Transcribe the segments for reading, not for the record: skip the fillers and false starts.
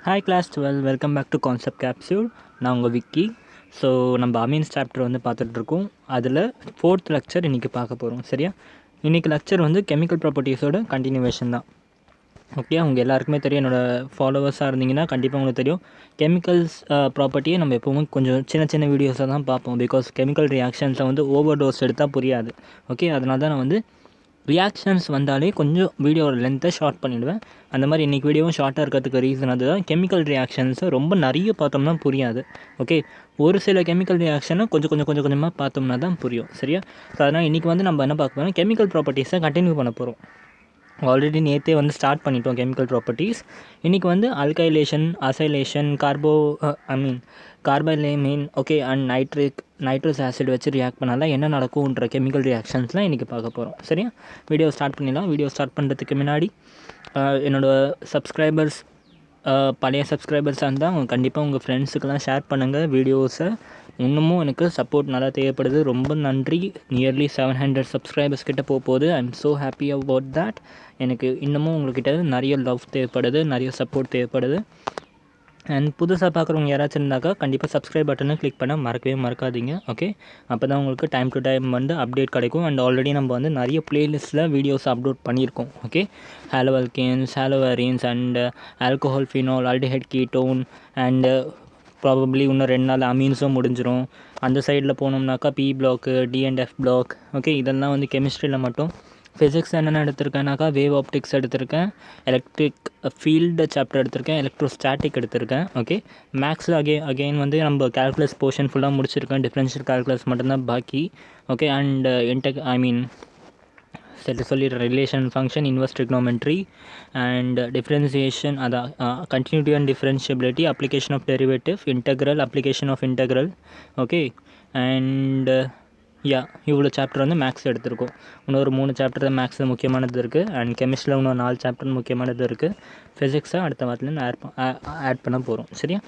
Hi class 12 welcome back to concept capsule. நான் உங்கள் Vicky. So நம்ம அமீன்ஸ் சாப்டர் வந்து பார்த்துட்ருக்கோம். அதில் 4th லெக்சர் இன்றைக்கி பார்க்க போகிறோம். சரியா? இன்றைக்கி லெக்சர் வந்து கெமிக்கல் ப்ராப்பர்ட்டிஸோட கண்டினியூவேஷன் தான். ஓகே, அவங்க எல்லாருக்குமே தெரியும். என்னோடய ஃபாலோவர்ஸாக இருந்தீங்கன்னா கண்டிப்பாக உங்களுக்கு தெரியும். கெமிக்கல்ஸ் ப்ராப்பர்ட்டியை நம்ம எப்போவும் கொஞ்சம் சின்ன சின்ன வீடியோஸாக தான் பார்ப்போம். பிகாஸ் கெமிக்கல் ரியாக்ஷன்ஸை வந்து ஓவர் டோஸ் எடுத்தால் புரியாது. ஓகே, அதனால தான் நான் வந்து ரியாக்ஷன்ஸ் வந்தாலே கொஞ்சம் வீடியோட லென்த்தை ஷார்ட் பண்ணிவிடுவேன். அந்த மாதிரி இன்றைக்கி வீடியோவும் ஷார்ட்டாக இருக்கிறதுக்கு ரீசன் அதுதான். கெமிக்கல் ரியாக்ஷன்ஸை ரொம்ப நிறைய பார்த்தோம்னா புரியாது. ஓகே, ஒரு சில கெமிக்கல் ரியாக்ஷனை கொஞ்சமாக பார்த்தோம்னா தான் புரியும். சரியா? ஸோ அதனால் இன்றைக்கி வந்து நம்ம என்ன பார்க்க போகிறோம், கெமிக்கல் ப்ராப்பர்ட்டிஸை கண்டினியூ பண்ண போகிறோம். ஆல்ரெடி நேற்றே வந்து ஸ்டார்ட் பண்ணிட்டோம் கெமிக்கல் ப்ராப்பர்ட்டிஸ். இன்றைக்கி வந்து alkylation, acylation, carbylamine, okay, and nitrous acid வச்சு ரியாக்ட் பண்ணால் என்ன நடக்கும்ன்ற கெமிக்கல் ரியாக்ஷன்ஸ்லாம் இன்றைக்கி பார்க்க போகிறோம். சரியா? வீடியோ ஸ்டார்ட் பண்ணிடலாம். வீடியோ ஸ்டார்ட் பண்ணுறதுக்கு முன்னாடி என்னோடய சப்ஸ்கிரைபர்ஸ், பழைய சப்ஸ்கிரைபர்ஸாக இருந்தால் அவங்க கண்டிப்பாக உங்கள் ஃப்ரெண்ட்ஸுக்கெல்லாம் ஷேர் பண்ணுங்கள் வீடியோஸை. இன்னமும் எனக்கு சப்போர்ட் நல்லா தேவைப்படுது. ரொம்ப நன்றி. நியர்லி 700 சப்ஸ்கிரைபர்ஸ் கிட்ட போகுது. I am so happy about that. எனக்கு இன்னமும் உங்கள்கிட்ட நிறைய லவ் தேவைப்படுது, நிறைய சப்போர்ட் தேவைப்படுது. அண்ட் புதுசாக பார்க்குறவங்க யாராச்சும் இருந்தாக்கா கண்டிப்பாக சப்ஸ்கிரைப் பட்டனை கிளிக் பண்ண மறக்காதீங்க. ஓகே, அப்போ தான் உங்களுக்கு டைம் டு டைம் வந்து அப்டேட் கிடைக்கும். அண்ட் ஆல்ரெடி நம்ம வந்து நிறைய ப்ளேலிஸ்ட்டில் வீடியோஸ் அப்லோட் பண்ணியிருக்கோம். Okay, halo alkanes, halo arenes, and alcohol, phenol, aldehyde, ketone, and probably இன்னும் 2 நாள் அமீன்ஸும் முடிஞ்சிடும். அந்த சைடில் போனோம்னாக்கா p block, d and f block. Okay, இதெல்லாம் வந்து கெமிஸ்ட்ரியில் மட்டும். ஃபிசிக்ஸ் என்னென்ன எடுத்திருக்கேனாக்கா வேவ் ஆப்டிக்ஸ் எடுத்திருக்கேன், எலக்ட்ரிக் ஃபீல்டு சாப்டர் எடுத்திருக்கேன், எலக்ட்ரோஸ்டாட்டிக் எடுத்திருக்கேன். ஓகே, மேக்ஸில் அகெயின் வந்து நம்ம கால்குலஸ் போர்ஷன் ஃபுல்லாக முடிச்சிருக்கேன். டிஃப்ரென்ஷியல் கால்குலஸ் மட்டும்தான் பாக்கி. Okay, and relation function, inverse trigonometry, and differentiation, அதான் continuity and differentiability, application of derivative, integral, application of integral. Okay, and இவ்வளோ சாப்டர் வந்து மேக்ஸ் எடுத்திருக்கோம். இன்னொரு 3 சாப்டர் தான் மேக்ஸில் முக்கியமானது இருக்குது. அண்ட் கெமிஸ்ட்ரியில் இன்னும் 4 சாப்டர் முக்கியமானது இருக்குது. ஃபிசிக்ஸை அடுத்த வாரத்துலேருந்து ஆட் பண்ண போகிறோம். சரியா?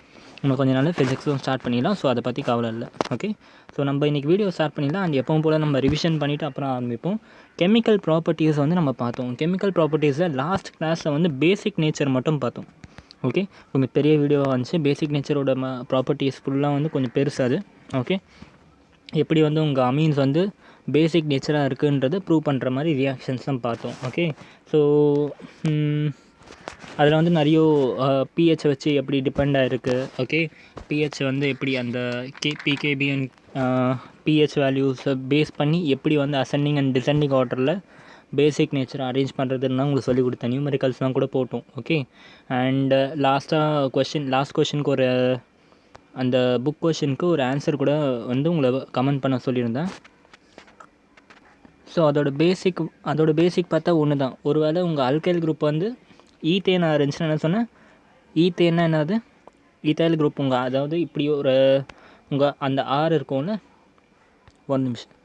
நம்ம கொஞ்சம் நாள் ஃபிசிக்ஸும் ஸ்டார்ட் பண்ணிடலாம். ஸோ அதை பற்றி கவலை இல்லை. ஓகே, ஸோ நம்ம இன்றைக்கி வீடியோ ஸ்டார்ட் பண்ணிடலாம். அண்ட் எப்பவும் போல் நம்ம ரிவிஷன் பண்ணிவிட்டு அப்புறம் ஆரம்பிப்போம். கெமிக்கல் ப்ராப்பர்ட்டிஸ் வந்து நம்ம பார்த்தோம். கெமிக்கல் ப்ராப்பர்ட்டிஸில் லாஸ்ட் கிளாஸில் வந்து பேசிக் நேச்சர் மட்டும் பார்த்தோம். ஓகே, கொஞ்சம் பெரிய வீடியோவாக வந்துச்சு. பேசிக் நேச்சரோட ப்ராப்பர்ட்டிஸ் ஃபுல்லாக வந்து கொஞ்சம் பெருசு அது. ஓகே, எப்படி வந்து உங்கள் அமீன்ஸ் வந்து பேசிக் நேச்சராக இருக்குன்றது ப்ரூவ் பண்ணுற மாதிரி ரியாக்ஷன்ஸ் தான் பார்த்தோம். ஓகே, ஸோ அதில் வந்து நிறைய பிஹெச்சை வச்சு எப்படி டிபெண்ட் ஆகிருக்கு. ஓகே, பிஹெச் வந்து எப்படி அந்த பிகேபி அண்ட் பிஹெச் வேல்யூஸை பேஸ் பண்ணி எப்படி வந்து அசெண்டிங் அண்ட் டிசெண்டிங் ஆர்டரில் பேசிக் நேச்சரை அரேஞ்ச் பண்ணுறதுன்னா உங்களுக்கு சொல்லிக் கொடுத்தேன். நியூமெரிக்கல்ஸ்லாம் கூட போட்டோம். ஓகே, அண்ட் லாஸ்ட் கொஷனுக்கு ஒரு அந்த புக் கொஷனுக்கு ஒரு ஆன்சர் கூட வந்து உங்களை கமெண்ட் பண்ண சொல்லியிருந்தேன். ஸோ அதோட பேசிக் பார்த்தா ஒன்று தான். ஒருவேளை உங்கள் ஆல்கைல் குரூப் வந்து ஈத்தேனாக இருந்துச்சுன்னா என்ன சொன்னேன், ஈத்தேன்னா என்னது, ஈத்தைல் குரூப் அதாவது இப்படி உங்கள் அந்த ஆர் இருக்கும்ல, ஒரு நிமிஷம்,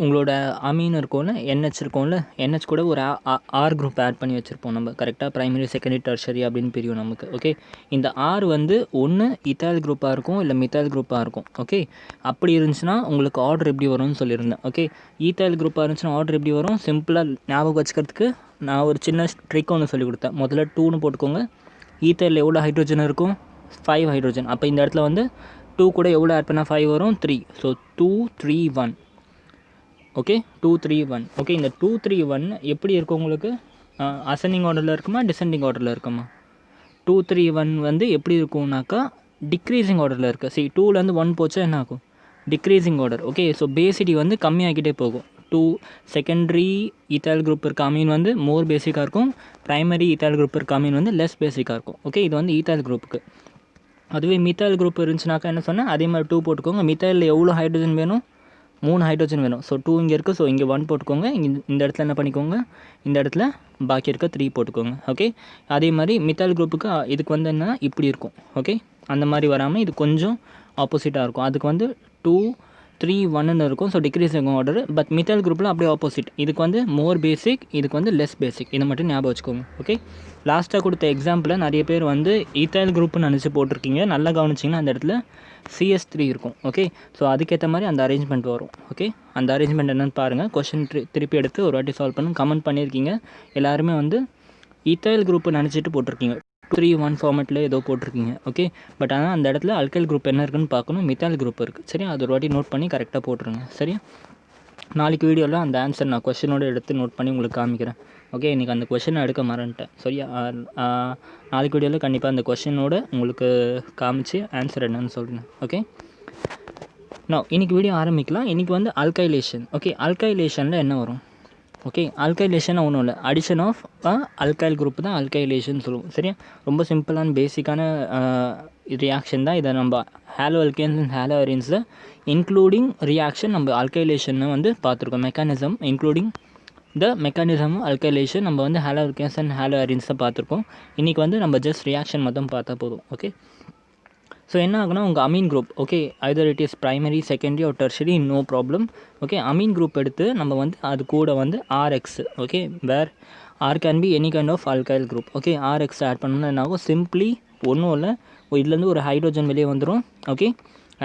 உங்களோட அமீன் இருக்கும்ல, என்ஹெச் இருக்கும்ல, என்ஹெச் கூட ஒரு ஆர் குரூப் ஆட் பண்ணி வச்சுருப்போம் நம்ம. கரெக்டாக ப்ரைமரி, செகண்டரி, டெர்ஷரி அப்படின்னு பிரியும் நமக்கு. ஓகே, இந்த ஆர் வந்து ஒன்று இத்தால் குரூப்பாக இருக்கும், இல்லை மித்தால் குரூப்பாக இருக்கும். ஓகே, அப்படி இருந்துச்சுன்னா உங்களுக்கு ஆர்டர் எப்படி வரும்னு சொல்லியிருந்தேன். ஓகே, ஈத்தால் குரூப்பாக இருந்துச்சுன்னா ஆர்டர் எப்படி வரும், சிம்பிளாக ஞாபகம் வச்சுக்கிறதுக்கு நான் ஒரு சின்ன ட்ரிக் ஒன்று சொல்லிக் கொடுத்தேன். முதல்ல 2ன்னு போட்டுக்கோங்க. ஈத்தாலில் எவ்வளோ ஹைட்ரோஜன் இருக்கும், 5 ஹைட்ரோஜன். அப்போ இந்த இடத்துல வந்து 2 கூட எவ்வளோ ஆட் பண்ணால் 5 வரும், 3. ஸோ 2 3 1. ஓகே, 2 3 1. ஓகே, இந்த 2 3 1 எப்படி இருக்கும் உங்களுக்கு, அசெண்டிங் ஆர்டரில் இருக்குமா, டிசெண்டிங் ஆர்டரில் இருக்குமா? 2 3 1 வந்து எப்படி இருக்கும்னாக்கா டிக்ரீஸிங் ஆர்டரில் இருக்குது. சரி, 2லேருந்து 1 போச்சா என்ன ஆகும், டிக்ரீஸிங் ஆர்டர். ஓகே, ஸோ பேசிட்டி வந்து கம்மியாகிட்டே போகும். 2 செகண்டரி ஈத்தால் குரூப் இருக்க அமீன் வந்து மோர் பேசிக்காக இருக்கும், ப்ரைமரி ஈத்தால் குரூப் இருக்க அமீன் வந்து லெஸ் பேசிக்காக இருக்கும். ஓகே, இது வந்து ஈத்தால் குரூப்புக்கு. அதுவே மித்தால் குரூப் இருந்துச்சுனாக்கா என்ன சொன்னேன், அதே மாதிரி 2 போட்டுக்கோங்க. மித்தாலில் எவ்வளோ ஹைட்ரோஜன் வேணும், 3 ஹைட்ரோஜன் வேணும். ஸோ 2 இங்கே இருக்குது, ஸோ இங்கே 1 போட்டுக்கோங்க. இந்த இடத்துல என்ன பண்ணிக்கோங்க, இந்த இடத்துல பாக்கி இருக்க 3 போட்டுக்கோங்க. ஓகே, அதே மாதிரி மித்தால் குரூப்புக்கு இதுக்கு வந்து என்ன இப்படி இருக்கும். ஓகே, அந்த மாதிரி வராமல் இது கொஞ்சம் ஆப்போசிட்டாக இருக்கும். அதுக்கு வந்து 2 3 1ன்னு இருக்கும். So decreasing order. பட் மித்தால் குரூப்பில் அப்படியே ஆப்போசிட். இதுக்கு வந்து மோர் பேசிக், இதுக்கு வந்து லெஸ் பேசிக். இதை மட்டும் ஞாபகம் வச்சுக்கோங்க. ஓகே, லாஸ்ட்டாக கொடுத்த எக்ஸாம்பிளில் நிறைய பேர் வந்து ஈத்தால் குரூப்னு நினச்சி போட்டிருக்கீங்க. நல்லா கவனிச்சிங்கன்னா அந்த இடத்துல CS3 இருக்கும். ஓகே, ஸோ அதுக்கேற்ற மாதிரி அந்த அரேஞ்ச்மெண்ட் வரும். ஓகே, அந்த அரேஞ்ச்மெண்ட் என்னென்னு பாருங்கள். கொஷின் திருப்பி எடுத்து ஒரு வாட்டி சால்வ் பண்ணி கமெண்ட் பண்ணியிருக்கீங்க. எல்லாருமே வந்து ஈத்தால் குரூப்பு நினச்சிட்டு போட்டிருக்கீங்க. 2-3-1 ஃபார்மெட்டில் ஏதோ போட்டிருக்கீங்க. ஓகே, பட் ஆனால் அந்த இடத்துல அல்கைல் குரூப் என்ன இருக்குன்னு பார்க்கணும், மித்தால் குரூப் இருக்குது. சரியா, அது ஒரு வாட்டி நோட் பண்ணி கரெக்டாக போட்டுருங்க. சரியா, நாளைக்கு வீடியோவில் அந்த ஆன்சர் நான் கொஷினோடு எடுத்து நோட் பண்ணி உங்களுக்கு காமிக்கிறேன். ஓகே, இன்றைக்கி அந்த கொஷினை எடுக்க மறந்துட்டேன். சரியா, நாளைக்கு வீடியோவில் கண்டிப்பாக அந்த கொஷினோடு உங்களுக்கு காமிச்சு ஆன்சர் என்னன்னு சொல்கிறேன். ஓகே, நான் இன்றைக்கி வீடியோ ஆரம்பிக்கலாம். இன்றைக்கி வந்து அல்கைலேஷன். ஓகே, அல்கைலேஷனில் என்ன வரும்? ஓகே, அல்கைலேஷன் ஒன்றும் இல்லை, அடிஷன் ஆஃப் அல்கைல் குரூப் தான் அல்கைலேஷன் சொல்லுவோம். சரியா, ரொம்ப சிம்பிளான பேசிக்கான ரியாக்ஷன் தான். இதை நம்ம ஹேலோ அல்கேன்ஸ் அண்ட் ஹேலோ அரீன்ஸில் இன்க்ளூடிங் ரியாக்ஷன் நம்ம அல்கைலேஷனை வந்து பார்த்துருக்கோம். Mechanism including the mechanism alkylation நம்ம வந்து halo alkanes and halo arenes தான் பார்த்துருக்கோம். இன்றைக்கி வந்து நம்ம ஜஸ்ட் ரியாக்ஷன் மட்டும் பார்த்தா போதும். ஓகே, ஸோ என்ன ஆகுனா உங்கள் amine group, okay, either it is primary, secondary ஒரு tertiary, no problem. Okay, amine group எடுத்து நம்ம வந்து அது கூட வந்து RX, okay, where R can be any kind of alkyl group. Okay, RX add பண்ணணும்னா என்ன ஆகும்? சிம்பிளி ஒன்றும் இல்லை, இதுலேருந்து ஒரு ஹைட்ரோஜன் வெளியே வந்துடும். ஓகே,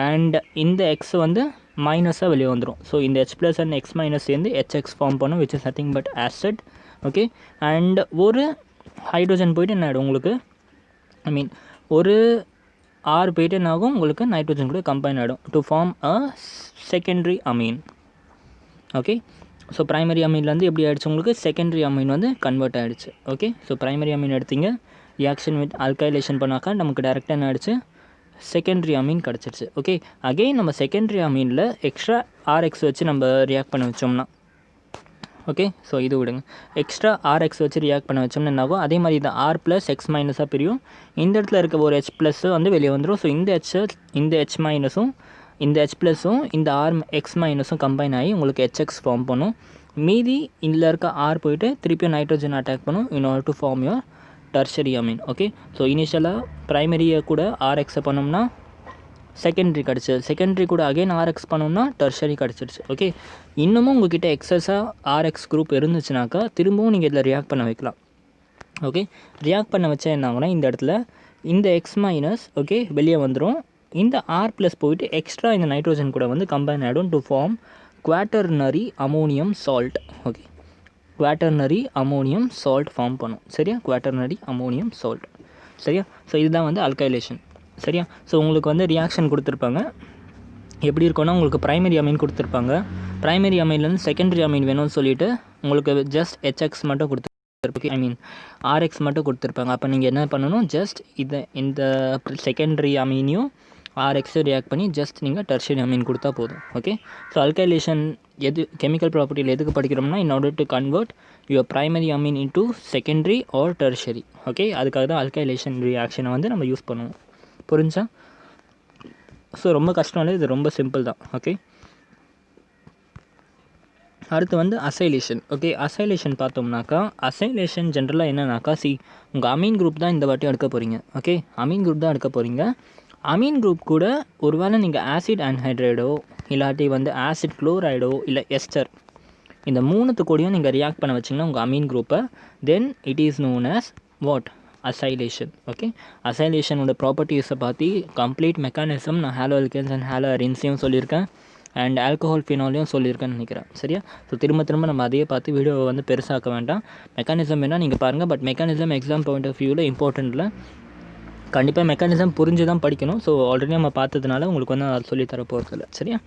அண்ட் இந்த X வந்து மைனஸாக வெளியே வந்துடும். ஸோ இந்த H plus and X minus சேர்ந்து HX ஃபார்ம் பண்ணும், which is nothing but acid. Okay, and ஒரு ஹைட்ரோஜன் போய்ட்டு என்ன ஆகிடும் உங்களுக்கு, ஐ மீன் ஒரு R போய்ட்டு என்ன ஆகும் உங்களுக்கு, நைட்ரோஜன் கூட கம்பைன் ஆகிடும் to form a secondary amine. Okay, so primary அமீன்லேருந்து எப்படி ஆகிடுச்சு உங்களுக்கு, செகண்டரி அமீன் வந்து கன்வெர்ட் ஆகிடுச்சு. ஓகே, ஸோ ப்ரைமரி அமீன் எடுத்தீங்க, ரியாக்ஷன் வித் அல்கைலேஷன் பண்ணாக்கா நமக்கு டேரெக்டாக என்ன ஆகிடுச்சு, செகண்டரி அமீன் கிடச்சிருச்சு. ஓகே, அகெயின் நம்ம செகண்டரி அமீனில் எக்ஸ்ட்ரா RX வச்சு நம்ம ரியாக்ட் பண்ண வச்சோம்னா, ஓகே, ஸோ இது விடுங்க, எக்ஸ்ட்ரா RX வச்சு ரியாக்ட் பண்ண வச்சோம்னா என்ன ஆகும், அதே மாதிரி இந்த R ப்ளஸ் X மைனஸாக பிரியும். இந்த இடத்துல இருக்க ஒரு H ப்ளஸ்ஸு வந்து வெளியே வந்துடும். ஸோ இந்த H மைனஸும் இந்த H ப்ளஸும் இந்த X மைனஸும் கம்பைன் ஆகி உங்களுக்கு HX ஃபார்ம் பண்ணும். மீதி இதில் இருக்க R போய்ட்டு திருப்பியும் நைட்ரோஜன் அட்டாக் பண்ணும் in order to form your tertiary amine. Okay, so இனிஷியலாக ப்ரைமரியை கூட RXை பண்ணோம்னா செகண்டரி கிடச்சிது, செகண்டரி கூட அகைன் RX பண்ணோம்னா டெர்ஷரி கிடச்சிருச்சு. ஓகே, இன்னமும் உங்கள்கிட்ட எக்ஸஸாக RX குரூப் இருந்துச்சுனாக்கா திரும்பவும் நீங்கள் இதில் ரியாக்ட் பண்ண வைக்கலாம். ஓகே, ரியாக்ட் பண்ண வச்சா என்ன ஆகுனா இந்த இடத்துல இந்த X மைனஸ் ஓகே வெளியே வந்துடும், இந்த R ப்ளஸ் போயிட்டு எக்ஸ்ட்ரா இந்த நைட்ரோஜன் கூட வந்து கம்பைன் ஆகிடும் to form quaternary ammonium salt. Okay, quaternary ammonium salt form பண்ணும். சரியா, குவாட்டர்னரி அமோனியம் சால்ட். சரியா, ஸோ இதுதான் வந்து அல்கைலேஷன். சரியா, ஸோ உங்களுக்கு வந்து ரியாக்ஷன் கொடுத்துருப்பாங்க, எப்படி இருக்குன்னா உங்களுக்கு ப்ரைமரி அமீன் கொடுத்துருப்பாங்க, ப்ரைமரி அமீன்லேருந்து செகண்டரி அமீன் வேணும்னு சொல்லிவிட்டு உங்களுக்கு ஜஸ்ட் HX மட்டும் கொடுத்துருப்பாங்க, ஐ மீன் RX மட்டும் கொடுத்துருப்பாங்க. அப்போ நீங்கள் என்ன பண்ணணும், ஜஸ்ட் இந்த செகண்டரி அமீனையும் RX ரியாக்ட் பண்ணி ஜஸ்ட் நீங்கள் டெர்ஷரி அமீன் கொடுத்தா போதும். ஓகே, ஸோ அல்கைலேஷன் எது கெமிக்கல் ப்ராப்பர்ட்டியில் எதுக்கு படிக்கிறோம்னா, in order to convert your primary amine into secondary or tertiary. Okay, அதுக்காக தான் அல்கைலேஷன் ரியாக்ஷனை வந்து நம்ம யூஸ் பண்ணுவோம். புரிஞ்சா? ஸோ ரொம்ப கஷ்டம் இல்லை, இது ரொம்ப சிம்பிள் தான். ஓகே, அடுத்து வந்து அசைலேஷன். ஓகே, அசைலேஷன் பார்த்தோம்னாக்கா, அசைலேஷன் ஜென்ரலாக என்னன்னாக்கா, உங்கள் அமீன் குரூப் தான் இந்த வாட்டி எடுக்க போகிறீங்க. ஓகே, அமீன் குரூப் தான் எடுக்க போகிறீங்க. அமீன் குரூப் கூட ஒருவேளை நீங்கள் ஆசிட் ஆன்ஹைட்ரைடோ இல்லாட்டி வந்து ஆசிட் குளோரைடோ இல்லை எஸ்டர், இந்த மூணுத்து கூடயும் நீங்கள் ரியாக்ட் பண்ண வச்சிங்கன்னா உங்கள் அமீன் குரூப்பை, then it is known as what, acylation. Okay, அசைலேஷனோட ப்ராப்பர்ட்டிஸை பார்த்து கம்ப்ளீட் மெக்கானிசம் நான் ஹேலோ அல்கேன்ஸ் அண்ட் ஹேலோ அரீன்ஸையும் சொல்லியிருக்கேன், அண்ட் ஆல்கஹால் ஃபினாலையும் சொல்லியிருக்கேன்னு நினைக்கிறேன். சரியா, ஸோ திரும்ப நம்ம அதையே பார்த்து வீடியோவை வந்து பெருசாக்க வேண்டாம். மெக்கானிசம் வேணால் நீங்கள் பாருங்கள், but mechanism exam point of வியூவில் இம்பார்ட்டண்ட்டில் கண்டிப்பாக மெக்கானிசம் புரிஞ்சு தான் படிக்கணும். ஸோ ஆல்ரெடி நம்ம பார்த்ததுனால உங்களுக்கு வந்து அது சொல்லித்தர போகிறதில்ல. சரியா,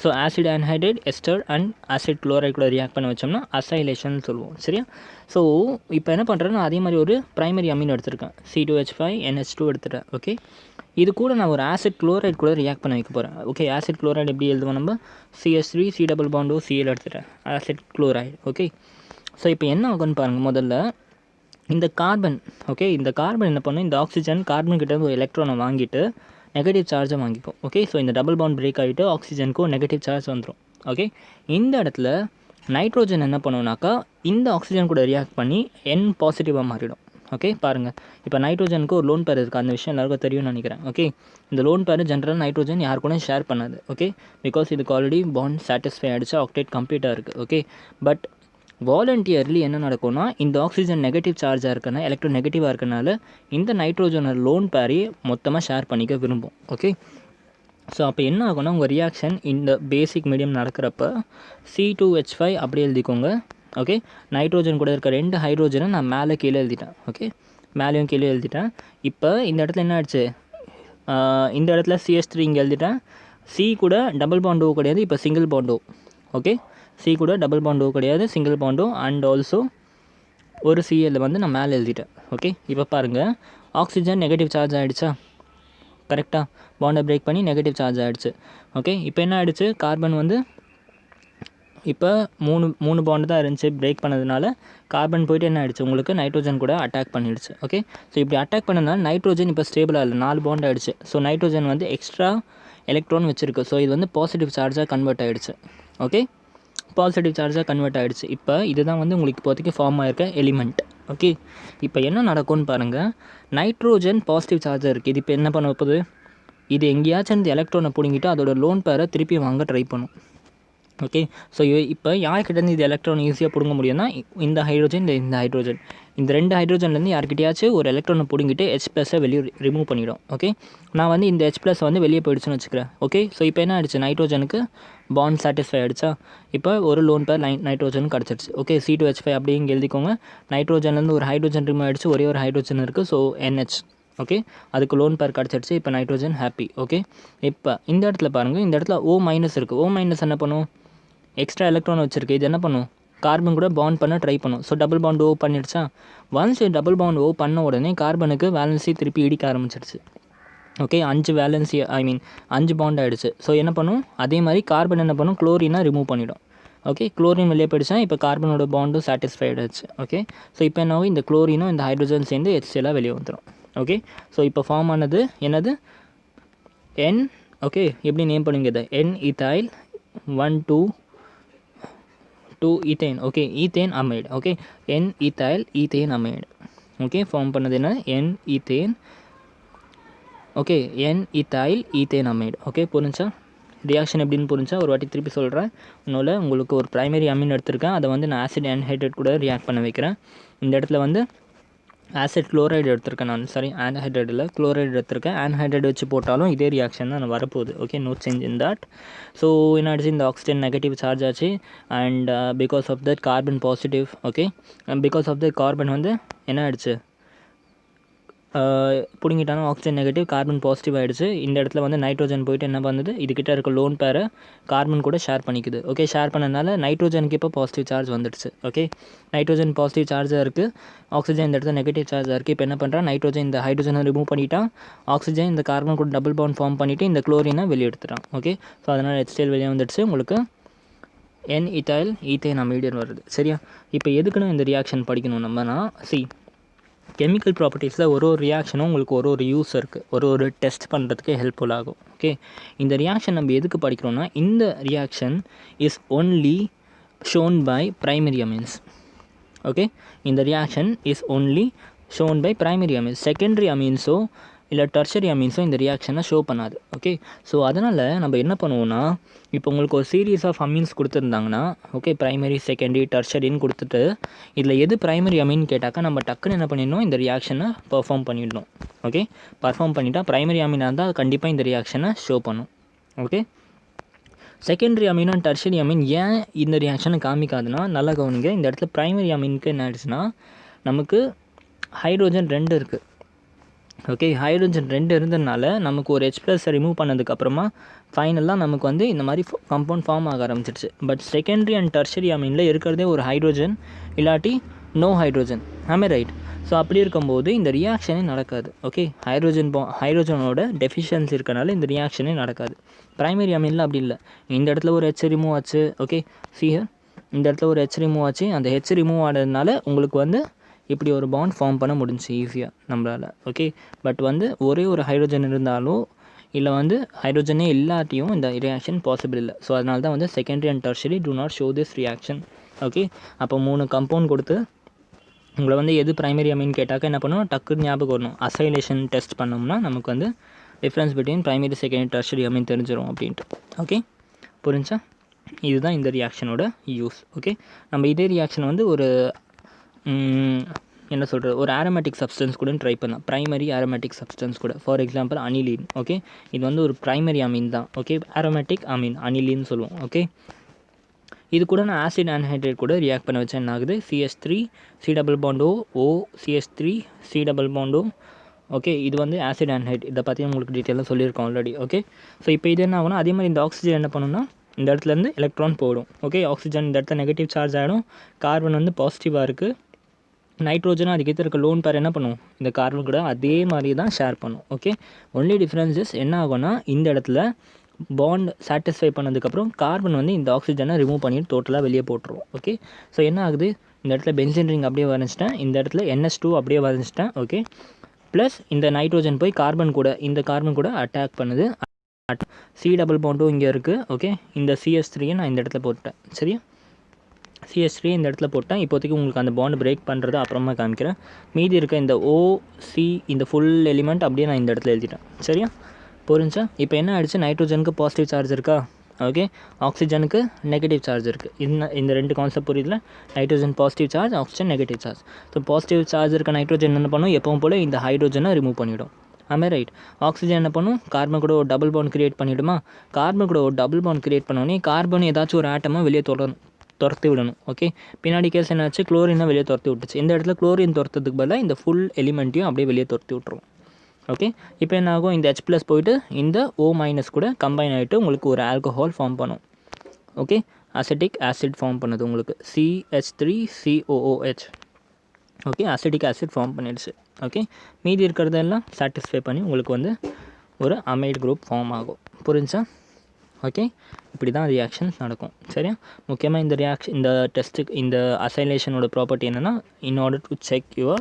so acid anhydride, ester and acid chloride கூட ரியாக்ட் பண்ண வச்சோம்னா அசைலேஷன் சொல்லுவோம். சரியா, ஸோ இப்போ என்ன பண்ணுறேன்னா அதே மாதிரி ஒரு ப்ரைமரி அமீன் எடுத்திருக்கேன், C2H5NH2 எடுத்துட்டேன். ஓகே, இது கூட நான் ஒரு ஆசிட் குளோரைட் கூட ரியாக்ட் பண்ண வைக்க போகிறேன். ஓகே, ஆசிட் குளோரைட் எப்படி எழுதுவோம் நம்ம, CH3 C டபுள் பாண்டோ Cl எடுத்துட்டேன், ஆசிட் குளோரைட். ஓகே, ஸோ இப்போ என்ன ஆகுன்னு பாருங்கள். முதல்ல இந்த கார்பன், ஓகே, இந்த கார்பன் என்ன பண்ணும், இந்த ஆக்சிஜன் கார்பன் கிட்ட ஒரு எலக்ட்ரானை வாங்கிட்டு நெகட்டிவ் சார்ஜை வாங்கிக்கும். ஓகே, ஸோ இந்த டபுள் பாண்ட் பிரேக் ஆகிட்டு ஆக்சிஜனுக்கும் நெகட்டிவ் சார்ஜ் வந்துடும். ஓகே, இந்த இடத்துல நைட்ரோஜன் என்ன பண்ணுவோம்னாக்கா இந்த ஆக்சிஜன் கூட ரியாக்ட் பண்ணி N பாசிட்டிவாக மாறிடும். ஓகே, பாருங்கள், இப்போ நைட்ரோஜனுக்கு ஒரு லோன் பேர் இருக்குது, அந்த விஷயம் எல்லாருக்கும் தெரியும்னு நினைக்கிறேன். ஓகே, இந்த லோன் பேர் ஜென்ரல் நைட்ரோஜன் யார் கூட ஷேர் பண்ணாது. ஓகே, பிகாஸ் இதுக்கு ஆல்ரெடி பாண்ட் சாட்டிஸ்ஃபை ஆகிடுச்சு, ஆக்டேட் கம்ப்ளீட்டாக இருக்குது. ஓகே, பட் வாலண்டியர்லி என்ன நடக்கும்னா இந்த ஆக்சிஜன் நெகட்டிவ் சார்ஜாக இருக்கனால, எலக்ட்ரோ நெகட்டிவாக இருக்கனால இந்த நைட்ரோஜனோட லோன் பேரையே மொத்தமாக ஷேர் பண்ணிக்க விரும்பும். ஓகே, ஸோ அப்போ என்ன ஆகும்னா உங்கள் ரியாக்ஷன் இந்த பேசிக் மீடியம் நடக்கிறப்ப C2H5 அப்படியே எழுதிக்கோங்க, ஓகே, நைட்ரோஜன் கூட இருக்க 2 ஹைட்ரோஜனை நான் மேலே கீழே எழுதிட்டேன். ஓகே, மேலேயும் கீழே எழுதிட்டேன். இப்போ இந்த இடத்துல என்ன ஆயிடுச்சு, இந்த இடத்துல CH3 இங்கே எழுதிட்டேன். சி கூட டபுள் பாண்ட் O கிடையாது, இப்போ single bond O. Okay, C கூட டபுள் பாண்ட் O கிடையாது, single bond O. And also ஒரு Cl வந்து நான் மேலே எழுதிட்டேன். ஓகே, இப்போ பாருங்கள், ஆக்சிஜன் நெகட்டிவ் சார்ஜ் ஆகிடுச்சா, கரெக்டாக பாண்டை பிரேக் பண்ணி நெகட்டிவ் சார்ஜ் ஆகிடுச்சு. ஓகே, இப்போ என்ன ஆகிடுச்சு, கார்பன் வந்து இப்போ மூணு பாண்டு தான் இருந்துச்சு, பிரேக் பண்ணதுனால கார்பன் போய்ட்டு என்ன ஆகிடுச்சு, உங்களுக்கு நைட்ரோஜன் கூட அட்டாக் பண்ணிடுச்சு. ஓகே, ஸோ இப்படி அட்டாக் பண்ணதுனால நைட்ரோஜன் இப்போ ஸ்டேபிளாக இல்லை, 4 பாண்ட் ஆகிடுச்சு. ஸோ நைட்ரோஜன் வந்து எக்ஸ்ட்ரா எலக்ட்ரான் வச்சுருக்கு. ஸோ இது வந்து பாசிட்டிவ் சார்ஜாக கன்வெர்ட் ஆகிடுச்சு. ஓகே, பாசிட்டிவ் சார்ஜாக கன்வெர்ட் ஆகிடுச்சு. இப்போ இதுதான் வந்து உங்களுக்கு இப்போதைக்கு ஃபார்ம் ஆகிருக்க எலிமெண்ட். ஓகே, இப்போ என்ன நடக்கும்னு பாருங்கள், நைட்ரோஜன் பாசிட்டிவ் சார்ஜாக இருக்குது. இது இப்போ என்ன பண்ண வைப்பது, இது எங்கேயாச்சும் இந்த எலக்ட்ரானை பிடிங்கிட்டு அதோட லோன் பேரை திருப்பி வாங்க ட்ரை பண்ணும். ஓகே, ஸோ இப்போ யார்கிட்டேருந்து இது எலக்ட்ரான் ஈஸியாக பிடுங்க முடியும்னா, இந்த ஹைட்ரோஜன் இந்த ஹைட்ரோஜன், இந்த 2 ஹைட்ரோஜன்லேருந்து யார்கிட்டயாச்சும் ஒரு எலக்ட்ரானை பிடுங்கிட்டு H+-ஐ வெளியே ரிமூவ் பண்ணிவிடும். ஓகே, நான் வந்து இந்த H+ வந்து வெளியே போயிடுச்சுன்னு வச்சுக்கிறேன். ஓகே, ஸோ இப்போ என்ன ஆகிடுச்சு, நைட்ரோஜனுக்கு பாண்ட் சாட்டிஸ்ஃபை ஆகிடுச்சா, இப்போ ஒரு லோன் பேர் நைட்ரோஜன் கிடச்சிருச்சு. ஓகே, C2H5 அப்படியே இங்கே எழுதிக்கோங்க. நைட்ரோஜன்லேருந்து ஒரு ஹைட்ரோஜன் ரிமூவ் ஆகிடுச்சு, ஒரே ஒரு ஹைட்ரோஜன் இருக்குது, ஸோ NH. ஓகே, அதுக்கு லோன் பேர் கிடச்சிருச்சு. இப்போ நைட்ரோஜன் ஹாப்பி. ஓகே, இப்போ இந்த இடத்துல பாருங்கள், இந்த இடத்துல O- இருக்குது. O- என்ன பண்ணும், எக்ஸ்ட்ரா எலக்ட்ரான் வச்சுருக்கு. இது என்ன பண்ணும், கார்பன் கூட பாண்ட் பண்ண ட்ரை பண்ணும். ஸோ டபுள் பாண்ட் O பண்ணிடுச்சா, ஒன்ஸ் டபுள் பாண்ட் O பண்ண உடனே கார்பனுக்கு வேலன்சி திருப்பி இடிக்க ஆரம்பிச்சிடுச்சு. ஓகே, 5 வேலன்சி 5 பாண்ட் ஆகிடுச்சு. ஸோ என்ன பண்ணும், அதே மாதிரி கார்பன் என்ன பண்ணும், குளோரினை ரிமூவ் பண்ணிவிடும். ஓகே, குளோரின் வெளியே போயிடுச்சா, இப்போ கார்பனோட பாண்டும் சாட்டிஸ்ஃபைட் ஆகிடுச்சு. ஓகே, ஸோ இப்போ என்னாகும், இந்த குளோரினும் இந்த ஹைட்ரோஜன் சேர்ந்து HCl வெளியே வந்துடும். ஓகே, ஸோ இப்போ ஃபார்ம் ஆனது என்னது, N. ஓகே, எப்படி நேம் பண்ணுவீங்க இதை, N-ethyl 1,2 ethane. Okay, ethane amide. Okay, N-ethyl ethane amide. Okay, form பண்ணது என்ன, N-ethane. Okay, N-ethyl ethane amide. Okay, புரிஞ்சா, ரியாக்ஷன் எப்படின்னு புரிஞ்சா ஒரு வாட்டி திருப்பி சொல்கிறேன். இன்னொரு உங்களுக்கு ஒரு ப்ரைமரி அமீன் எடுத்திருக்கேன், அதை வந்து நான் ஆசிட் ஆன்ஹைட்ரேட் கூட ரியாக்ட் பண்ண வைக்கிறேன். இந்த இடத்துல வந்து ஆசிட் குளோரைடு எடுத்திருக்கேன் நான், சாரி ஆன்ஹைட்ரேட் இல்லை, குளோரைடு எடுத்திருக்கேன். ஆன்ஹைட்ரேட் வச்சு போட்டாலும் இதே ரியாக்ஷன் தான் வரப்போகுது. Okay, no change in that. So என்ன ஆச்சு, இந்த ஆக்சிஜன் நெகட்டிவ் சார்ஜ் ஆச்சு, and because of that carbon positive. Okay, because of that carbon வந்து என்ன ஆகிடுச்சு, பிடிங்கிட்டாலும் ஆக்சிஜன் நெகட்டிவ், கார்பன் பாசிட்டிவ் ஆகிடுச்சு. இந்த இடத்துல வந்து நைட்ரோஜன் போயிட்டு என்ன பண்ணுது, இதுக்கிட்ட இருக்க லோன் பேரை கார்பன் கூட ஷேர் பண்ணிக்குது. ஓகே, ஷேர் பண்ணனால நைட்ரோஜனுக்கு இப்போ பாசிட்டிவ் சார்ஜ் வந்துடுச்சு. ஓகே, நைட்ரோஜன் பாசிட்டிவ் சார்ஜாக இருக்குது, ஆக்சிஜன் இந்த இடத்துல நெகட்டிவ் சார்ஜாக இருக்குது. இப்போ என்ன பண்ணுறான், நைட்ரோஜன் இந்த ஹைட்ரோஜனை ரிமூவ் பண்ணிட்டான், ஆக்சிஜன் இந்த கார்பன் கூட டபுள் பாண்ட் ஃபார்ம் பண்ணிவிட்டு இந்த குளோரினை வெளியே எடுத்துட்டான். ஓகே, ஸோ அதனால் HCl வெளியே வந்துடுச்சு, உங்களுக்கு N-ethyl ஈத்தேன் அமைடுன்னு வருது. சரியா, இப்போ எதுக்குன்னு இந்த ரியாக்ஷன் படிக்கணும் நம்மனா, கெமிக்கல் ப்ராப்பர்ட்டிஸில் ஒரு ரியாக்ஷனும் உங்களுக்கு ஒரு யூஸ் இருக்குது, ஒரு டெஸ்ட் பண்ணுறதுக்கு ஹெல்ப்ஃபுல் ஆகும். ஓகே, இந்த ரியாக்ஷன் நம்ம எதுக்கு படிக்கிறோன்னா, இந்த reaction is only shown by primary amines. Okay, இந்த reaction is only shown by primary amines. Secondary அமீன்ஸோ இல்லை டெர்ஷரி அமீன்ஸோ இந்த ரியாக்ஷனை ஷோ பண்ணாது. ஓகே, ஸோ அதனால் நம்ம என்ன பண்ணுவோம்னா, இப்போ உங்களுக்கு ஒரு சீரீஸ் ஆஃப் அமீன்ஸ் கொடுத்துருந்தாங்கன்னா, ஓகே, ப்ரைமரி செகண்டரி டெர்ஷரின்னு கொடுத்துட்டு இதில் எது ப்ரைமரி அமீன் கேட்டாக்கா நம்ம டக்குன்னு என்ன பண்ணிடணும், இந்த ரியாக்ஷனை பர்ஃபார்ம் பண்ணிடணும். ஓகே, பர்ஃபார்ம் பண்ணிட்டா ப்ரைமரி அமீனாக இருந்தால் கண்டிப்பாக இந்த ரியாக்ஷனை ஷோ பண்ணும். Okay, secondary amine and tertiary amine ஏன் இந்த ரியாக்ஷனை காமிக்காதுன்னா, நல்லா கவனிங்க, இந்த இடத்துல ப்ரைமரி அமீனுக்கு என்ன ஆயிடுச்சுன்னா, நமக்கு ஹைட்ரோஜன் 2 இருக்குது. ஓகே, ஹைட்ரோஜன் 2 இருந்ததுனால நமக்கு ஒரு H+ ரிமூவ் பண்ணதுக்கப்புறமா ஃபைனலாக நமக்கு வந்து இந்த மாதிரி கம்பவுண்ட் ஃபார்ம் ஆக ஆரம்பிச்சிடுச்சு. பட் செகண்டரி அண்ட் டெர்ஷரி அமீனில் இருக்கிறதே ஒரு ஹைட்ரோஜன் இல்லாட்டி நோ ஹைட்ரோஜன். ஆமே ரைட். ஸோ அப்படி இருக்கும்போது இந்த ரியாக்ஷனே நடக்காது. ஓகே, ஹைட்ரோஜனோட டெஃபிஷியன்சி இருக்கனால இந்த ரியாக்ஷனே நடக்காது. ப்ரைமரி அமீனில் அப்படி இல்லை, இந்த இடத்துல ஒரு H ரிமூவ் ஆச்சு. ஓகே, ஹியர் இந்த இடத்துல ஒரு H ரிமூவ் ஆச்சு, அந்த H ரிமூவ் ஆனதுனால உங்களுக்கு வந்து இப்படி ஒரு பாண்ட் ஃபார்ம் பண்ண முடிஞ்சு ஈஸியாக நம்மளால். ஓகே, பட் வந்து ஒரே ஒரு ஹைட்ரோஜன் இருந்தாலும் இல்லை வந்து ஹைட்ரோஜனே இல்லாட்டியும் இந்த ரியாக்ஷன் பாசிபிள் இல்லை. ஸோ அதனால தான் வந்து secondary and tertiary do not show this reaction. Okay, அப்போ 3 கம்பவுண்ட் கொடுத்து உங்களை வந்து எது ப்ரைமரி அமீன் கேட்டாக்க என்ன பண்ணுவோம், டக்குன்னு ஞாபகம் வரணும், அசைலேஷன் டெஸ்ட் பண்ணோம்னா நமக்கு வந்து difference between primary secondary tertiary amine தெரிஞ்சிடும் அப்படின்ட்டு. ஓகே, புரிஞ்சா, இதுதான் இந்த ரியாக்ஷனோட யூஸ். ஓகே, நம்ம இதே ரியாக்ஷன் வந்து ஒரு என்ன சொல்கிறது, ஒரு ஆரோமேட்டிக் சப்ஸ்டன்ஸ் கூட ட்ரை பண்ணலாம், ப்ரைமரி ஆரோமேட்டிக் சப்ஸ்டன்ஸ் கூட. For example aniline. ஓகே, இது வந்து ஒரு ப்ரைமரி அமீன் தான். ஓகே, ஆரோமேட்டிக் அமீன் அனிலீன் சொல்லுவோம். ஓகே, இது கூட நான் ஆசிட் ஆன்ஹைட்ரேட் கூட ரியாக்ட் பண்ண வச்சேன். என்ன ஆகுது? CH3 C double bond O CH3 C double bond O. Okay, இது வந்து ஆசிட் ஆன்ஹைட். இதை பற்றி உங்களுக்கு டீட்டெயிலாக சொல்லியிருக்கோம் ஆல்ரெடி. ஓகே, ஸோ இப்போ இது என்ன ஆகும்னா, அதே மாதிரி இந்த ஆக்சிஜன் என்ன பண்ணுன்னா இந்த இடத்துலேருந்து எலக்ட்ரான் போடும். ஓகே, ஆக்சிஜன் இந்த இடத்துல நெகட்டிவ் சார்ஜ் ஆகிடும், கார்பன் வந்து பாசிட்டிவாக இருக்குது. நைட்ரோஜனும் அதுக்கேற்ற இருக்க லோன் பேர் என்ன பண்ணும்? இந்த கார்பன் கூட அதே மாதிரி தான் ஷேர் பண்ணும். ஓகே, ஒன்லி டிஃப்ரென்சஸ் என்ன ஆகும்னா, இந்த இடத்துல பாண்ட் சாட்டிஸ்ஃபை பண்ணதுக்கப்புறம் கார்பன் வந்து இந்த ஆக்சிஜனை ரிமூவ் பண்ணிட்டு டோட்டலாக வெளியே போட்டுருவோம். ஓகே, ஸோ என்ன ஆகுது? இந்த இடத்துல பென்சின் ரிங் அப்படியே வரைஞ்சிட்டேன், இந்த இடத்துல NH2 அப்படியே வரைஞ்சிட்டேன். ஓகே, ப்ளஸ் இந்த நைட்ரோஜன் போய் கார்பன் கூட, இந்த கார்பன் கூட அட்டாக் பண்ணுது. C டபுள் பாண்டும் இங்கே இருக்குது. ஓகே, இந்த CH3 நான் இந்த இடத்துல போட்டேன். சரியா? CH3 இந்த இடத்துல போட்டேன். இப்போதைக்கு உங்களுக்கு அந்த பாண்ட் பிரேக் பண்ணுறது அப்புறமா காமிக்கிறேன். மீதி இருக்க இந்த OC இந்த ஃபுல் எலிமெண்ட் அப்படியே நான் இந்த இடத்துல எழுதிட்டேன். சரியா? புரிஞ்சா? இப்போ என்ன ஆகிடுச்சு? நைட்ரோஜனுக்கு பாசிட்டிவ் சார்ஜ் இருக்கா? ஓகே, ஆக்சிஜனுக்கு நெகட்டிவ் சார்ஜ் இருக்குது. இந்த ரெண்டு கான்செப்ட் புரியுதுல? Nitrogen positive charge, oxygen negative charge. So positive charge இருக்க நைட்ரோஜன் என்ன பண்ணும்? எப்பவும் போல் இந்த ஹைட்ரோஜனை ரிமூவ் பண்ணிவிடும். ஆமாம், ரைட். ஆக்சிஜன் என்ன பண்ணும்? கார்பன் கூட ஒரு டபுள் பாண்ட் கிரியேட் பண்ணிவிடுமா? கார்பன் கூட ஒரு டபுள் பாண்ட் கிரியேட் பண்ணோன்னே கார்பன் ஏதாச்சும் ஒரு ஆட்டமாக வெளியே துரத்தி விடணும். ஓகே, பின்னாடி கேஸ் என்னாச்சு? குளோரினை வெளியே துரத்தி விட்டுச்சு. இந்த இடத்துல குளோரின் துரத்துறதுக்கு பதிலாக இந்த ஃபுல் எலிமெண்ட்டையும் அப்படியே வெளியே துரத்தி விட்டுரும். ஓகே, இப்போ என்ன ஆகும்? இந்த H+ போயிட்டு இந்த O- கூட கம்பைன் ஆகிட்டு உங்களுக்கு ஒரு ஆல்கஹால் ஃபார்ம் பண்ணும். ஓகே, அசிட்டிக் ஆசிட் ஃபார்ம் பண்ணுது உங்களுக்கு, CH3COOH. Okay, acetic acid form பண்ணிடுச்சு. ஓகே, மீதி இருக்கிறதெல்லாம் சாட்டிஸ்ஃபை பண்ணி உங்களுக்கு வந்து ஒரு அமைட் குரூப் ஃபார்ம் ஆகும். புரிஞ்சா? ஓகே, இப்படி தான் ரியாக்ஷன்ஸ் நடக்கும். சரியா? முக்கியமாக இந்த இந்த டெஸ்ட்டுக்கு இந்த அசைலேஷனோட ப்ராப்பர்ட்டி என்னென்னா, in order to check your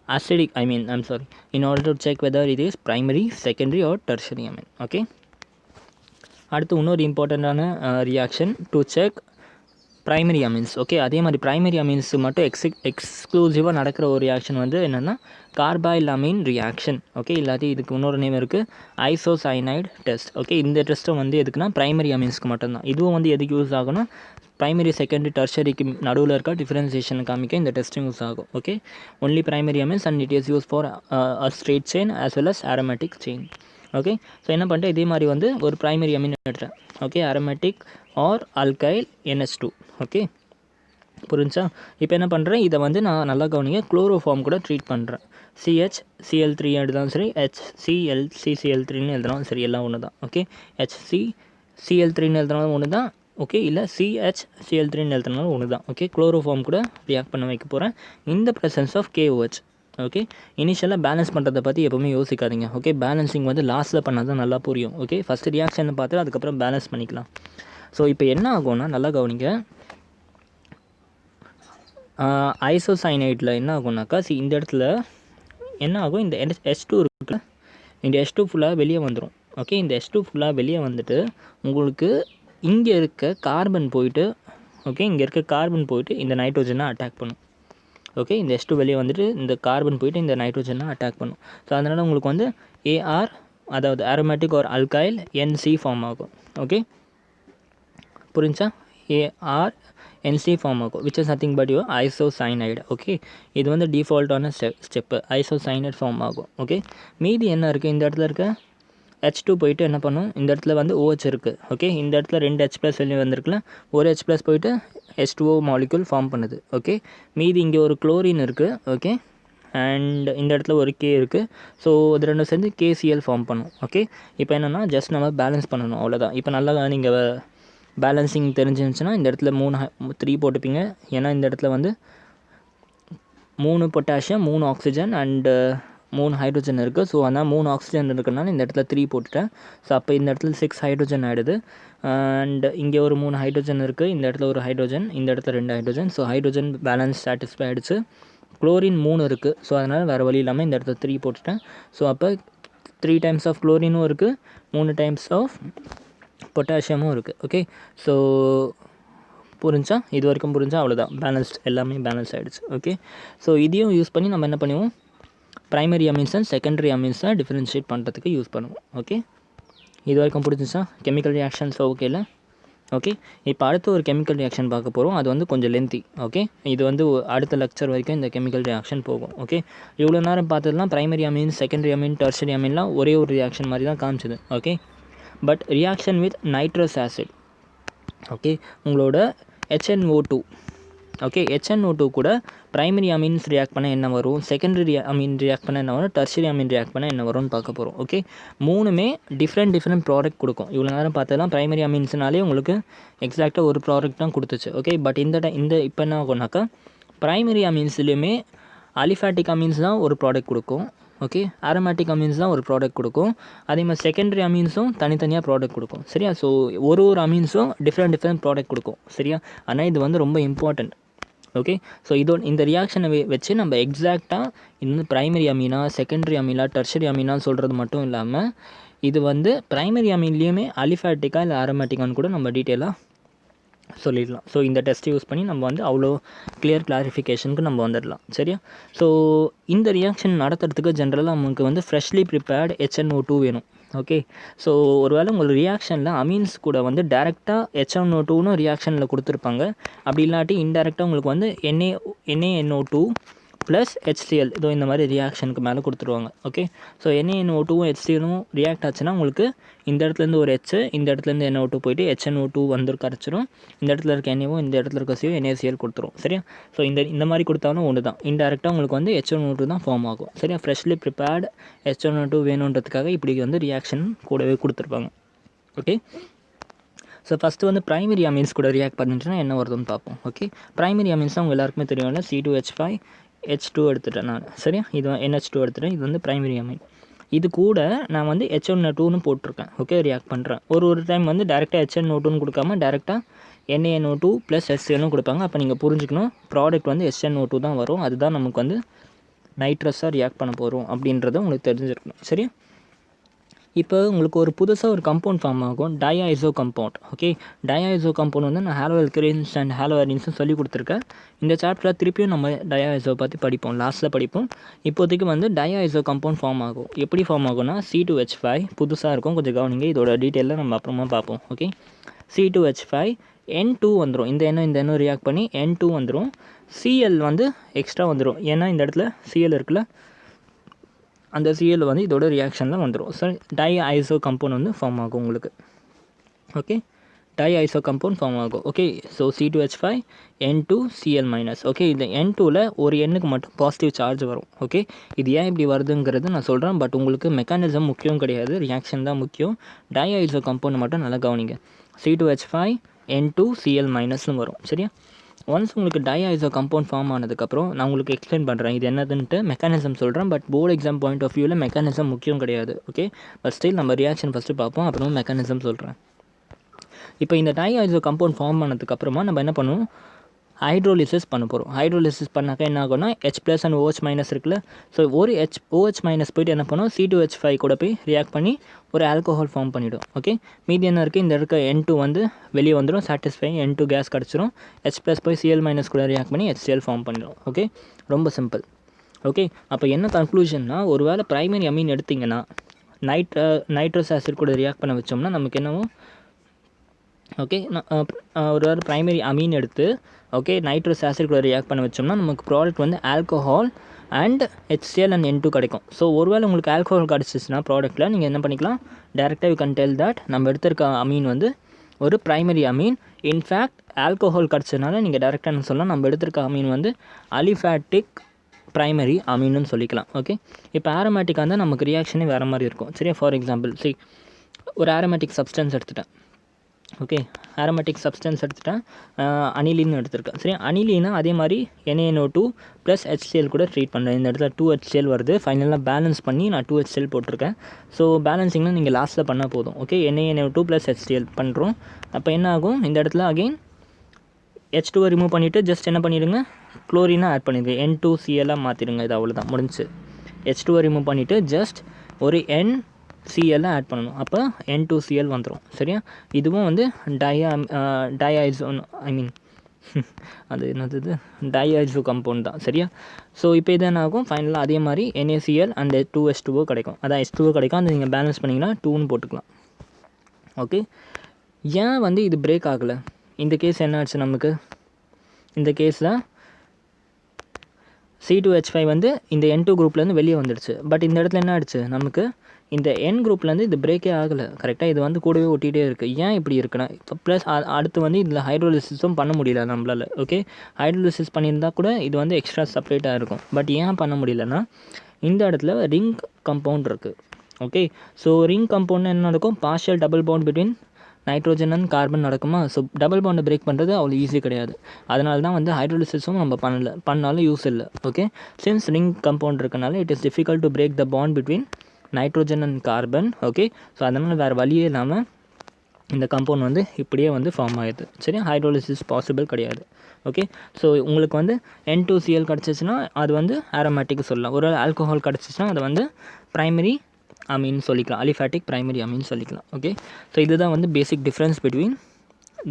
acidic, in order to check whether it is primary, secondary or tertiary amine. Okay, அடுத்து இன்னொரு இம்பார்ட்டண்ட்டான reaction to check primary amines. Okay, அதே மாதிரி ப்ரைமரி அமீன்ஸ் மட்டும் எக்ஸ்க்ளூசிவாக நடக்கிற ஒரு ரியாக்ஷன் வந்து என்னென்னா கார்பைல் அமீன் ரியாக்ஷன். ஓகே, இல்லாட்டி இதுக்கு இன்னொரு நேம் இருக்குது, ஐசோசைனைட் டெஸ்ட். ஓகே, இந்த டெஸ்ட்டும் வந்து எதுக்குன்னா ப்ரைமரி அமீன்ஸ்க்கு மட்டும்தான். இதுவும் வந்து எதுக்கு யூஸ் ஆகும்னா ப்ரைமரி, செகண்டரி, டெர்ஷரிக்கு நடுவில் இருக்க டிஃப்ரென்சியேஷன் காமிக்க இந்த டெஸ்ட்டும் யூஸ் ஆகும். Okay, only primary amines and it is use for a straight chain as well as aromatic chain. Okay, so என்ன பண்ணிட்டேன்? இதே மாதிரி வந்து ஒரு ப்ரைமரி அமீன் எடுத்துட்டேன். Okay, aromatic or alkyl NH2. Okay, புரிஞ்சா? இப்போ என்ன பண்ணுறேன்? இதை வந்து நான் நல்லா கவனிங்க, குளோரோஃபார்ம் கூட ட்ரீட் பண்ணுறேன். CHCl3 எழுதினாலும் சரி, HClCCl3ன்னு எழுதினாலும் சரி, எல்லாம் ஒன்று தான். ஓகே, HCCl3ன்னு எழுதினாலும் ஒன்று தான். ஓகே, இல்லை CHCl3ன்னு எழுதினாலும் ஒன்று தான். ஓகே, குளோரோஃபார்ம் கூட ரியாக்ட் பண்ண வைக்க போகிறேன் இந்த ப்ரெசன்ஸ் ஆஃப் KOH. ஓகே, இனிஷியலாக பேலன்ஸ் பண்ணுறதை பற்றி எப்போவுமே யோசிக்காதீங்க. ஓகே, பேலன்சிங் வந்து லாஸ்ட்டில் பண்ணால் தான் நல்லா புரியும். ஓகே, ஃபஸ்ட்டு ரியாக்ஷனை பார்த்து அதுக்கப்புறம் பேலன்ஸ் பண்ணிக்கலாம். ஸோ இப்போ என்ன ஆகும்னா, நல்லா கவனிங்க, ஐசோசைனைட்டில் என்ன ஆகும்னாக்கா, இந்த இடத்துல என்ன ஆகும்? இந்த H2 இருக்குல்ல, இந்த H2 ஃபுல்லாக வெளியே வந்துடும். ஓகே, இந்த H2 ஃபுல்லாக வெளியே வந்துட்டு உங்களுக்கு இங்கே இருக்க கார்பன் போயிட்டு, ஓகே, இங்கே இருக்க கார்பன் போயிட்டு இந்த நைட்ரோஜனை அட்டாக் பண்ணும். ஓகே, இந்த H2 வெளியே வந்துட்டு இந்த கார்பன் போயிட்டு இந்த நைட்ரோஜனை அட்டாக் பண்ணும். ஸோ அதனால் உங்களுக்கு வந்து AR, அதாவது அரோமேட்டிக் ஒரு அல்கைல் NC ஃபார்ம் ஆகும். ஓகே, புரிஞ்சா? ARNC ஃபார்ம் ஆகும், which is nothing but your isocyanide. Okay, இது வந்து டிஃபால்ட்டான ஸ்டெப்பு, ஐசோசைனைட் ஃபார்ம் ஆகும். ஓகே, மீதி என்ன இருக்குது? இந்த இடத்துல இருக்க H2 போயிட்டு என்ன பண்ணும்? இந்த இடத்துல வந்து OH இருக்குது. ஓகே, இந்த இடத்துல 2 H+ வெளியே வந்திருக்குல்ல, ஒரு H+ போயிட்டு H2O மாலிக்யூல் ஃபார்ம் பண்ணுது. ஓகே, மீதி இங்கே ஒரு குளோரின் இருக்குது. ஓகே, அண்ட் இந்த இடத்துல ஒரு K இருக்குது. ஸோ இது ரெண்டும் சேர்ந்து KCl ஃபார்ம் பண்ணும். ஓகே, இப்போ என்னென்னா ஜஸ்ட் நம்ம பேலன்ஸ் பண்ணணும், அவ்வளோதான். இப்போ நல்லா நீங்கள் பேலன்சிங் தெரிஞ்சிருந்துச்சுன்னா இந்த இடத்துல 3 போட்டுப்பீங்க. ஏன்னா இந்த இடத்துல வந்து 3 பொட்டாசியம், 3 ஆக்சிஜன் அண்டு 3 ஹைட்ரோஜன் இருக்குது. ஸோ ஆனால் 3 ஆக்சிஜன் இருக்கிறனால இந்த இடத்துல 3 போட்டுட்டேன். ஸோ அப்போ இந்த இடத்துல 6 ஹைட்ரோஜன் ஆகிடுது. அண்ட் இங்கே ஒரு 3 ஹைட்ரோஜன் இருக்குது, இந்த இடத்துல ஒரு ஹைட்ரோஜன், இந்த இடத்துல 2 hydrogen. So hydrogen balance satisfy ஆகிடுச்சு. குளோரின் 3 இருக்குது. ஸோ அதனால் வேறு வழி இல்லாமல் இந்த இடத்துல 3 போட்டுட்டேன். ஸோ அப்போ 3 டைம்ஸ் ஆஃப் குளோரினும் இருக்குது, 3 டைம்ஸ் ஆஃப் பொட்டாசியமும் இருக்குது. ஓகே, ஸோ புரிஞ்சா? இது வரைக்கும் புரிஞ்சா? அவ்வளோதான், பேலன்ஸ்ட், எல்லாமே பேலன்ஸ் ஆகிடுச்சு. ஓகே, ஸோ இதையும் யூஸ் பண்ணி நம்ம என்ன பண்ணுவோம்? ப்ரைமரி அமீன்ஸ் அண்ட் செகண்டரி அமீன்ஸை டிஃப்ரென்ஷியேட் பண்ணுறதுக்கு யூஸ் பண்ணுவோம். ஓகே, இது வரைக்கும் புரிஞ்சிச்சா? Chemical reactions ஓகேல? ஓகே, இப்போ அடுத்து ஒரு கெமிக்கல் ரியாக்ஷன் பார்க்க போகிறோம். அது வந்து கொஞ்சம் லென்த்தி. ஓகே, இது வந்து அடுத்த லெக்சர் வரைக்கும் இந்த கெமிக்கல் ரியாக்ஷன் போகும். ஓகே, இவ்வளோ நேரம் பார்த்ததுலாம் primary amine, secondary amine, tertiary அமீன்லாம் ஒரே ஒரு ரியாக்ஷன் மாதிரி தான் காமிச்சிது. Okay, but reaction with nitrous acid, okay, உங்களோட HNO2 ஓகே, HNO2 கூட பிரைமரி அமீன்ஸ் ரியாக்ட் பண்ண என்ன வரும், செகண்டரி அமீன் ரியாக்ட் பண்ண என்ன வரும், டெர்ஷரி அமீன் ரியாக்ட் பண்ண என்ன வரும்னு பார்க்க போகிறோம். ஓகே, மூணுமே டிஃப்ரெண்ட் ப்ராடக்ட் கொடுக்கும். இவ்வளோ நேரம் பார்த்ததெல்லாம் பிரைமரி அமீன்ஸ்னாலே உங்களுக்கு எக்ஸாக்டாக ஒரு ப்ராடக்ட் தான் கொடுத்துச்சு. ஓகே, பட் இந்த இப்போ என்ன ஆகும்னாக்கா பிரைமரி அமீன்ஸ்லேயுமே அலிஃபேட்டிக் அமீன்ஸ் தான் ஒரு ப்ராடக்ட் கொடுக்கும். ஓகே, ஆரோமேட்டிக் அமீன்ஸ் தான் ஒரு ப்ராடக்ட் கொடுக்கும். அதே மாதிரி செகண்டரி அமீன்ஸும் தனித்தனியாக ப்ராடக்ட் கொடுக்கும். சரியா? ஸோ ஒரு அமீன்ஸும் டிஃப்ரெண்ட் ப்ராடக்ட் கொடுக்கும். சரியா? ஆனால் இது வந்து ரொம்ப இம்பார்ட்டண்ட். ஓகே, ஸோ இந்த ரியாக்ஷனை வச்சு நம்ம எக்ஸாக்டாக இது வந்து primary Amina, secondary Amina, tertiary Amina சொல்கிறது மட்டும் இல்லாமல் இது வந்து ப்ரைமரி அமீன்லேயுமே அலிஃபேட்டிக்கா இல்லை ஆரோமேட்டிக்கான்னு கூட நம்ம டீட்டெயிலாக சொல்லிடலாம். ஸோ இந்த டெஸ்ட் யூஸ் பண்ணி நம்ம வந்து அவ்வளோ கிளாரிஃபிகேஷனுக்கு நம்ம வந்துடலாம். சரியா? ஸோ இந்த ரியாக்ஷன் நடத்துறதுக்கு ஜென்ரலாக நமக்கு வந்து ஃப்ரெஷ்லி ப்ரிப்பேர்டு HNO2 வேணும். ஓகே, ஸோ ஒருவேளை உங்களுக்கு ரியாக்ஷனில் அமீன்ஸ் கூட வந்து டேரெக்டாக HNO2ன்னு ரியாக்ஷனில் கொடுத்துருப்பாங்க. அப்படி இல்லாட்டி இன்டெரக்டாக உங்களுக்கு வந்து NaNO2 ப்ளஸ் HCl இதோ இந்த மாதிரி ரியாக்ஷனுக்கு மேலே கொடுத்துருவாங்க. ஓகே, ஸோ NaNO2வும் HClவும் ரியாக்ட் ஆச்சுன்னா உங்களுக்கு இந்த இடத்துலேருந்து ஒரு H, இந்த இடத்துலேருந்து NO2 போயிட்டு HNO2 வந்து கரைச்சிரும். இந்த இடத்துல இருக்க Naவும் இந்த இடத்துல இருக்க CO NaCl கொடுத்துரும். சரியா? ஸோ இந்த மாதிரி கொடுத்தாலும் ஒன்று தான். இன்டெரக்டாக உங்களுக்கு வந்து HNO2 தான் ஃபார்ம் ஆகும். சரியா? ஃப்ரெஷ்லி ப்ரிப்பேர்டு HNO2 வேணுன்றதுக்காக இப்படி வந்து ரியாக்ஷன் கூடவே கொடுத்துருப்பாங்க. ஓகே, ஸோ ஃபஸ்ட்டு வந்து ப்ரைமரி அமீன்ஸ் கூட ரியாக்ட் பண்ணிட்டுனா என்ன வருதுன்னு பார்ப்போம். ஓகே, ப்ரைமரி அமீன்ஸ் தான் உங்கள் எல்லாருக்குமே தெரியும்ல, C2H5 H2 எடுத்துட்டேன் நான். சரியா? இது NH2 எடுத்துட்டேன். இது வந்து ப்ரைமரி அமீன். இது கூட நான் வந்து HNO2ன்னு போட்டிருக்கேன். ஓகே, ரியாக்ட் பண்ணுறேன். ஒரு டைம் வந்து டேரெக்டாக HNO2ன்னு கொடுக்காம டேரெக்டாக NaNO2 ப்ளஸ் HClன்னு கொடுப்பாங்க. அப்போ நீங்கள் புரிஞ்சுக்கணும் ப்ராடக்ட் வந்து HNO2 தான் வரும். அதுதான் நமக்கு வந்து நைட்ரஸாக ரியாக்ட் பண்ண போகிறோம் அப்படின்றத உங்களுக்கு தெரிஞ்சிருக்கணும். சரியா? இப்போ உங்களுக்கு ஒரு புதுசாக ஒரு கம்பவுண்ட் ஃபார்ம் ஆகும், டயாஐசோ கம்பவுண்ட். ஓகே, டயாஐசோ கம்பவுண்ட் வந்து நான் ஹாலோஆல்கீன்ஸ் அண்ட் ஹாலோஆரின்ஸும் சொல்லி கொடுத்துருக்கேன். இந்த சாப்டரில் திருப்பியும் நம்ம டயாஐசோ பற்றி படிப்போம், லாஸ்ட்டில் படிப்போம். இப்போதைக்கு வந்து டயாஐசோ கம்பவுண்ட் ஃபார்ம் ஆகும். எப்படி ஃபார்ம் ஆகும்னா C2H5 புதுசாக இருக்கும், கொஞ்சம் கவனிங்க. இதோட டீட்டெயிலில் நம்ம அப்புறமா பார்ப்போம். ஓகே, C2H5 N2 வந்துடும். இந்த எண்ணம் ரியாக்ட் பண்ணி N2 வந்துடும். Cl வந்து எக்ஸ்ட்ரா வந்துடும். ஏன்னா இந்த இடத்துல Cl இருக்குல்ல, அந்த Cl வந்து இதோட ரியாக்ஷனில் வந்துடும். ஸோ டயாஐசோ கம்பவுண்ட் வந்து ஃபார்ம் ஆகும் உங்களுக்கு. ஓகே, டயாஐசோ கம்பவுண்ட் ஃபார்ம் ஆகும். Okay, so C2H5 N2 Cl minus. Okay, இந்த N2ல் ஒரு எண்ணுக்கு மட்டும் பாசிட்டிவ் சார்ஜ் வரும். ஓகே, இது ஏன் இப்படி வருதுங்கிறது நான் சொல்கிறேன். பட் உங்களுக்கு மெக்கானிசம் முக்கியம் கிடையாது, ரியாக்ஷன் தான் முக்கியம். டயாஐசோ கம்பவுண்ட் மட்டும் நல்லா கவனிங்க. C2H5 N2 Cl மைனஸ்னு வரும். சரியா? ஒன்ஸ் உங்களுக்கு டயாஐசோ கம்பவுண்ட் ஃபார்ம் ஆனதுக்கப்புறம் நான் உங்களுக்கு எக்ஸ்பிளைன் பண்ணுறேன் இது என்னதுன்ட்டு, மெக்கானிசம் சொல்கிறேன். But board exam point of வியூவில் மெக்கானிசம் முக்கியம் கிடையாது. ஓகே, பட் ஸ்டில் நம்ம ரியாக்ஷன் ஃபஸ்ட்டு பார்ப்போம், அப்புறம் மெக்கானிசம் சொல்கிறேன். இப்போ இந்த டயாஐசோ கம்பவுண்ட் ஃபார்ம் ஆனதுக்கப்புறமா நம்ம என்ன பண்ணுவோம், ஹைட்ரோலிசிஸ் பண்ண போகிறோம். ஹைட்ரோலிசிஸ் பண்ணாக்கா என்ன ஆகும்னா H+ அண்ட் OH- இருக்குல்ல, ஸோ ஒரு OH- போயிட்டு என்ன பண்ணும், C2H5 கூட போய் ரியாக்ட் பண்ணி ஒரு ஆல்கோஹால் ஃபார்ம் பண்ணிவிடும். ஓகே, மீதி என்ன இருக்குது, இந்த இருக்க N2 வந்து வெளியே வந்துடும், சாட்டிஸ்ஃபை N2 கேஸ் கிடச்சிரும். H+ போய் Cl- கூட ரியாக்ட் பண்ணி HCl ஃபார்ம் பண்ணிடும். ஓகே, ரொம்ப சிம்பிள். ஓகே, அப்போ என்ன கன்க்ளூஷன்னா, ஒரு வேளை ப்ரைமரி அமீன் எடுத்திங்கன்னா நைட்ரஸ் ஆசிட் கூட ரியாக்ட் பண்ண வச்சோம்னா நமக்கு என்னவோ, ஓகே, ஒரு வேறு ப்ரைமரி அமீன் எடுத்து ஓகே நைட்ரஸ் ஆசிட் கூட ரியாக்ட் பண்ண வச்சோம்னா நமக்கு ப்ராடக்ட் வந்து alcohol and HCl and N2 கிடைக்கும். ஸோ ஒருவேளை உங்களுக்கு ஆல்கோஹால் கிடச்சிச்சுன்னா ப்ராடக்ட்டில் நீங்கள் என்ன பண்ணிக்கலாம், டேரெக்டாக யூ கேன் டெல் தட் நம்ம எடுத்திருக்க அமீன் வந்து ஒரு ப்ரைமரி அமீன். இன்ஃபேக்ட் ஆல்கோஹால் கிடச்சதுனால நீங்கள் டேரெக்டாக என்ன சொல்லலாம், நம்ம எடுத்திருக்க அமீன் வந்து அலிஃபேட்டிக் ப்ரைமரி அமீன்னு சொல்லிக்கலாம். ஓகே, இப்போ ஆரோமேட்டிக்காக இருந்தால் நமக்கு ரியாக்ஷனே வேறு மாதிரி இருக்கும். சரியா? ஃபார் எக்ஸாம்பிள் ஒரு ஆரோமேட்டிக் சப்ஸ்டன்ஸ் எடுத்துட்டேன். ஓகே, ஆரோமேட்டிக் சப்ஸ்டன்ஸ் எடுத்துட்டேன், அனிலின்னு எடுத்திருக்கேன். சரி, அனிலினா அதே மாதிரி NaNO2 ப்ளஸ் HCl கூட ட்ரீட் பண்ணுறேன். இந்த இடத்துல 2 HCl வருது, ஃபைனலாக பேலன்ஸ் பண்ணி நான் 2 HCl போட்டிருக்கேன். ஸோ பேலன்சிங்னா நீங்கள் லாஸ்ட்டில் பண்ணால் போதும். ஓகே, NaNO2 ப்ளஸ் HCl பண்ணுறோம். அப்போ என்ன ஆகும், இந்த இடத்துல அகெயின் H2 ரிமூவ் பண்ணிவிட்டு ஜஸ்ட் என்ன பண்ணிவிடுங்க, குளோரினாக ஆட் பண்ணிடுங்க, N2Cl மாற்றிடுங்க. இது அவ்வளோதான், முடிஞ்சு. H2 ரிமூவ் பண்ணிவிட்டு ஜஸ்ட் ஒரு NCl ஆட் பண்ணணும். அப்போ N2Cl வந்துடும். சரியா? இதுவும் வந்து டயாஐசோ அது என்னது டயாஐசோ கம்பவுண்ட் தான். சரியா? ஸோ இப்போ இது என்ன ஆகும், ஃபைனலாக அதே மாதிரி NaCl அண்ட் 2H2O கிடைக்கும். அதான் H2O கிடைக்கும், அந்த நீங்கள் பேலன்ஸ் பண்ணிங்கன்னா 2ன்னு போட்டுக்கலாம். ஓகே, ஏன் வந்து இது பிரேக் ஆகலை, இந்த கேஸ் என்ன ஆச்சு நமக்கு, இந்த கேஸில் C2H5 வந்து இந்த N2 குரூப்லேருந்து வெளியே வந்துடுச்சு. பட் இந்த இடத்துல என்ன ஆயிடுச்சு, நமக்கு இந்த என் குரூப்லேருந்து இது பிரேக்கே ஆகலை கரெக்டாக, இது வந்து கூடவே ஒட்டிகிட்டே இருக்குது. ஏன் இப்படி இருக்குன்னா இப்போ ப்ளஸ் அடுத்து வந்து இதில் ஹைட்ரோலிசிஸும் பண்ண முடியல நம்மளால். ஓகே, ஹைட்ரோலிசிஸ் பண்ணியிருந்தால் கூட இது வந்து எக்ஸ்ட்ரா செப்பரேட்டாக இருக்கும். பட் ஏன் பண்ண முடியலன்னா இந்த இடத்துல ரிங் கம்பவுண்ட் இருக்குது. ஓகே, ஸோ ரிங் கம்பவுண்ட் என்ன நடக்கும், partial double bond between nitrogen and carbon நடக்குமா. ஸோ டபுள் பாண்டை பிரேக் பண்ணுறது அவ்வளோ ஈஸி கிடையாது. அதனால தான் வந்து ஹைட்ரோலிசிஸும் நம்ம பண்ணாலும் யூஸ் இல்லை. ஓகே, சின்ஸ் ரிங் கம்பவுண்ட் இருக்கனால it is difficult to break the bond between nitrogen and carbon. Okay, so அதனால் வேறு வழியே இல்லாமல் இந்த கம்பவுண்ட் வந்து இப்படியே வந்து ஃபார்ம் ஆகிடுது. சரி, ஹைட்ரோலிசிஸ் பாசிபிள் கிடையாது. ஓகே, ஸோ உங்களுக்கு வந்து N2Cl கிடச்சிச்சின்னா அது வந்து ஆரோமேட்டிக் சொல்லலாம். ஒரு ஆல்கோஹால் கிடச்சிச்சின்னா அதை வந்து ப்ரைமரி அமீன் சொல்லிக்கலாம், அலிஃபேட்டிக் ப்ரைமரி அமீன் சொல்லிக்கலாம். ஓகே, ஸோ இதுதான் வந்து basic difference between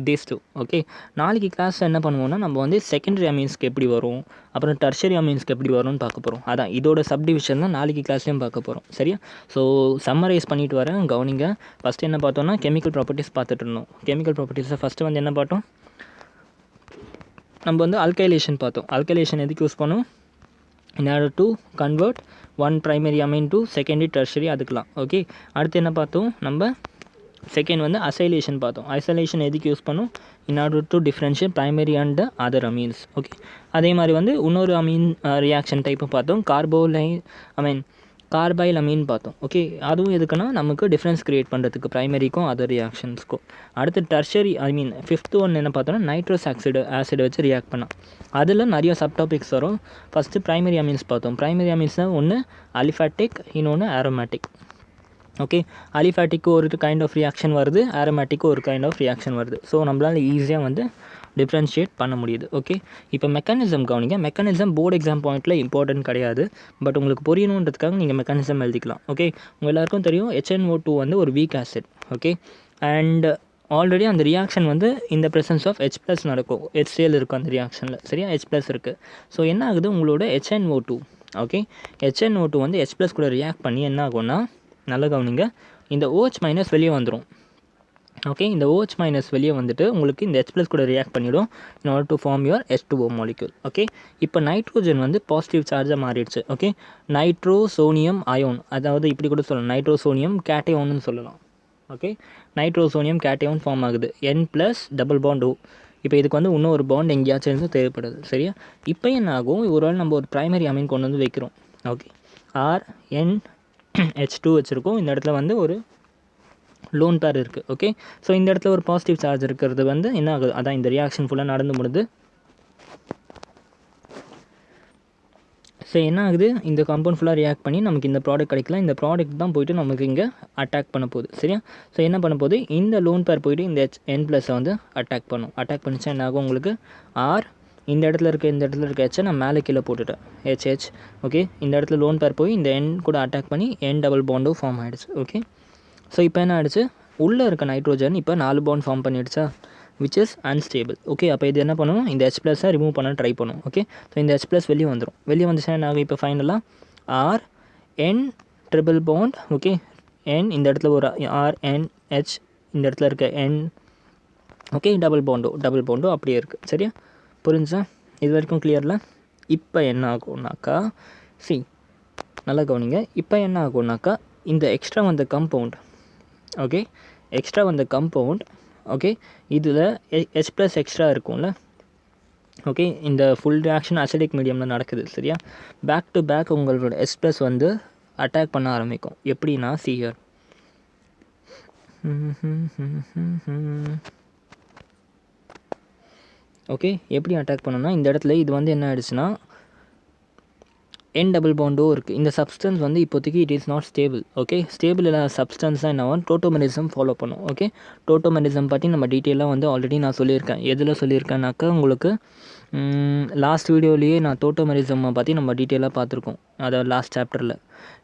these two. Okay, நாளைக்கு கிளாஸ் என்ன பண்ணுவோம்னா நம்ம வந்து செகண்டரி அமீன்ஸ்க்கு எப்படி வரும், அப்புறம் டெர்ஷரி அமீன்ஸ்க்கு எப்படி வரும்னு பார்க்க போகிறோம். அதான் இதோட சப்டிவிஷன் தான் நாளைக்கு கிளாஸ்லேயும் பார்க்க போகிறோம். சரியா, ஸோ சம்மரைஸ் பண்ணிட்டு வரேன், கவனிங்க. ஃபஸ்ட்டு என்ன பார்த்தோம்னா கெமிக்கல் ப்ராப்பர்ட்டிஸ் பார்த்துட்டு இருந்தோம். கெமிக்கல் ப்ராப்பர்ட்டிஸில் ஃபஸ்ட்டு வந்து என்ன பார்த்தோம், நம்ம வந்து அல்கைலேஷன் பார்த்தோம். அல்கைலேஷன் எதுக்கு யூஸ் பண்ணோம், in order to convert one primary amine to secondary tertiary அதுக்கலாம். ஓகே, அடுத்து என்ன பார்த்தோம், நம்ம செகண்ட் வந்து அசைலேஷன் பார்த்தோம். அசைலேஷன் எதுக்கு யூஸ் பண்ணோம், in order to differentiate primary and the other amines. Okay, அதே மாதிரி வந்து இன்னொரு அமீன் ரியாக்ஷன் டைப்பு பார்த்தோம், கார்பைல் அமீன் பார்த்தோம். ஓகே, அதுவும் எதுக்குன்னா நமக்கு டிஃப்ரென்ஸ் க்ரியேட் பண்ணுறதுக்கு ப்ரைமரிக்கும் அதர் ரியாக்ஷன்ஸ்க்கும். அடுத்து டெர்ஷரி ஃபிஃப்த்து ஒன்று என்ன பார்த்தோன்னா நைட்ரஸ் ஆசிட் வச்சு ரியாக்ட் பண்ணோம். அதில் நிறைய சப்டாபிக்ஸ் வரும். ஃபஸ்ட்டு ப்ரைமரி அமீன்ஸ் பார்த்தோம். ப்ரைமரி அமீன்ஸ்னால் ஒன்று அலிஃபேட்டிக், இன்னொன்று ஆரோமேட்டிக். ஓகே, அலிஃபேட்டிக்கு ஒரு கைண்ட் ஆஃப் ரியாக்ஷன் வருது, ஆரோமேட்டிக்கு ஒரு கைண்ட் ஆஃப் ரியாக்ஷன் வருது. ஸோ நம்மளால் ஈஸியாக வந்து டிஃப்ரென்ஷியேட் பண்ண முடியுது. ஓகே, இப்போ மெக்கானிசம் கவனிங்க. மெக்கானிசம் போர்டு எக்ஸாம் பாயிண்ட்டில் இம்பார்ட்டன்ட் கிடையாது, பட் உங்களுக்கு புரியணுன்றதுக்காக நீங்கள் மெக்கானிசம் எழுதிக்கலாம். ஓகே, உங்கள் எல்லாருக்கும் தெரியும் HNO2 வந்து ஒரு week acid. Okay, and already அந்த ரியாக்ஷன் வந்து இந்த ப்ரெசன்ஸ் ஆஃப் H+ நடக்கும். HCl இருக்கும் அந்த ரியாக்ஷனில். சரியா, H+ இருக்குது. ஸோ என்ன ஆகுது, உங்களோட HNO2, ஓகே, HNO2 வந்து H+ கூட ரியாக்ட் பண்ணி என்ன ஆகும்னா, நல்லா கவனிங்க, இந்த OH- வெளியே வந்துடும். ஓகே, இந்த OH- வெளியே வந்துட்டு உங்களுக்கு இந்த H+ கூட ரியாக்ட் பண்ணிவிடும் in order to form your H2O molecule. Okay, இப்போ நைட்ரோஜன் வந்து பாசிட்டிவ் சார்ஜாக மாறிடுச்சு. ஓகே, நைட்ரோசோனியம் அயோன், அதாவது இப்படி கூட சொல்லலாம், நைட்ரோசோனியம் கேட்டையோன்னு சொல்லலாம். ஓகே, நைட்ரோசோனியம் கேட்டையோன் ஃபார்ம் ஆகுது, N+ டபுள் பாண்ட் O. இப்போ இதுக்கு வந்து இன்னும் ஒரு பாண்ட் எங்கேயாச்சும் இருந்து தேவைப்படுது. சரியா, இப்போ என்ன ஆகும், ஒருவேளை நம்ம ஒரு ப்ரைமரி அமீன் கொண்டு வந்து வைக்கிறோம். ஓகே, RNH2 வச்சுருக்கோம். இந்த இடத்துல வந்து ஒரு லோன் பேர் இருக்குது. ஓகே, ஸோ இந்த இடத்துல ஒரு பாசிட்டிவ் சார்ஜ் இருக்கிறது வந்து என்ன ஆகுது, அதான் இந்த ரியாக்ஷன் ஃபுல்லாக நடந்து முடியுது. ஸோ என்ன ஆகுது, இந்த காம்பவுண்ட் ஃபுல்லாக ரியாக்ட் பண்ணி நமக்கு இந்த ப்ராடக்ட் கிடைக்கலாம். இந்த ப்ராடக்ட் தான் போய்ட்டு நமக்கு இங்கே அட்டாக் பண்ண போகுது. சரியா, ஸோ என்ன பண்ண போகுது, இந்த லோன் பேர் போய்ட்டு இந்த N+ வந்து அட்டாக் பண்ணும். அட்டாக் பண்ணிச்சா என்ன ஆகும், உங்களுக்கு ஆர் இந்த இடத்துல இருக்க H நான் மேலே கீழே போட்டுட்டேன், HH. ஓகே, இந்த இடத்துல லோன் பேர் போய் இந்த N கூட அட்டாக் பண்ணி N டபுள் பாண்டோ ஃபார்ம் ஆகிடுச்சு. ஓகே, ஸோ இப்போ என்ன ஆகிடுச்சு, உள்ளே இருக்க நைட்ரோஜன் இப்போ 4 பாண்ட் ஃபார்ம் பண்ணிடுச்சா, விச் இஸ் அன்ஸ்டேபிள். ஓகே, அப்போ இது என்ன பண்ணணும், இந்த H+ ரிமூவ் பண்ண ட்ரை பண்ணும். ஓகே, ஸோ இந்த H+ வெளியே வந்துடும். வெளியே வந்துச்சுன்னா என்ன ஆகும், இப்போ ஃபைனலாக RN triple bond. Okay, N இந்த இடத்துல ஒரு RNH, இந்த இடத்துல இருக்க N. ஓகே, டபுள் பாண்டோ அப்படியே இருக்குது. சரியா, புரிஞ்சா, இது வரைக்கும் கிளியரில். இப்போ என்ன ஆகும்னாக்கா, நல்லா கவனிங்க, இப்போ என்ன ஆகும்னாக்கா இந்த எக்ஸ்ட்ரா வந்த கம்பவுண்ட், ஓகே, எக்ஸ்ட்ரா வந்த கம்பவுண்ட், ஓகே, இதில் H+ எக்ஸ்ட்ரா இருக்கும்ல. ஓகே, இந்த ஃபுல் ரியாக்ஷன் அசிடிக் மீடியமில் நடக்குது. சரியா, பேக் டு பேக் உங்களோட H+ வந்து அட்டாக் பண்ண ஆரம்பிக்கும். எப்படின்னா சியர், ஓகே, எப்படி அட்டாக் பண்ணணும்னா இந்த இடத்துல இது வந்து என்ன ஆகிடுச்சுன்னா N டபுள் பாண்டோ இருக்குது. இந்த சப்ஸ்டன்ஸ் வந்து இப்போதைக்கு it is not stable. Okay, stable இல்லாத சப்ஸ்டன்ஸ் தான் என்ன ஆகும், டோட்டோமெரிசம் ஃபாலோ பண்ணும். ஓகே, டோட்டோமெரிசம் பற்றி நம்ம டீட்டெயிலாக வந்து ஆல்ரெடி நான் சொல்லியிருக்கேன். எதில் சொல்லியிருக்கேன்னாக்கா, உங்களுக்கு லாஸ்ட் வீடியோலேயே நான் டோட்டோமெரிசம்மை பற்றி நம்ம டீட்டெயிலாக பார்த்துருக்கோம். அதாவது லாஸ்ட் சாப்டரில்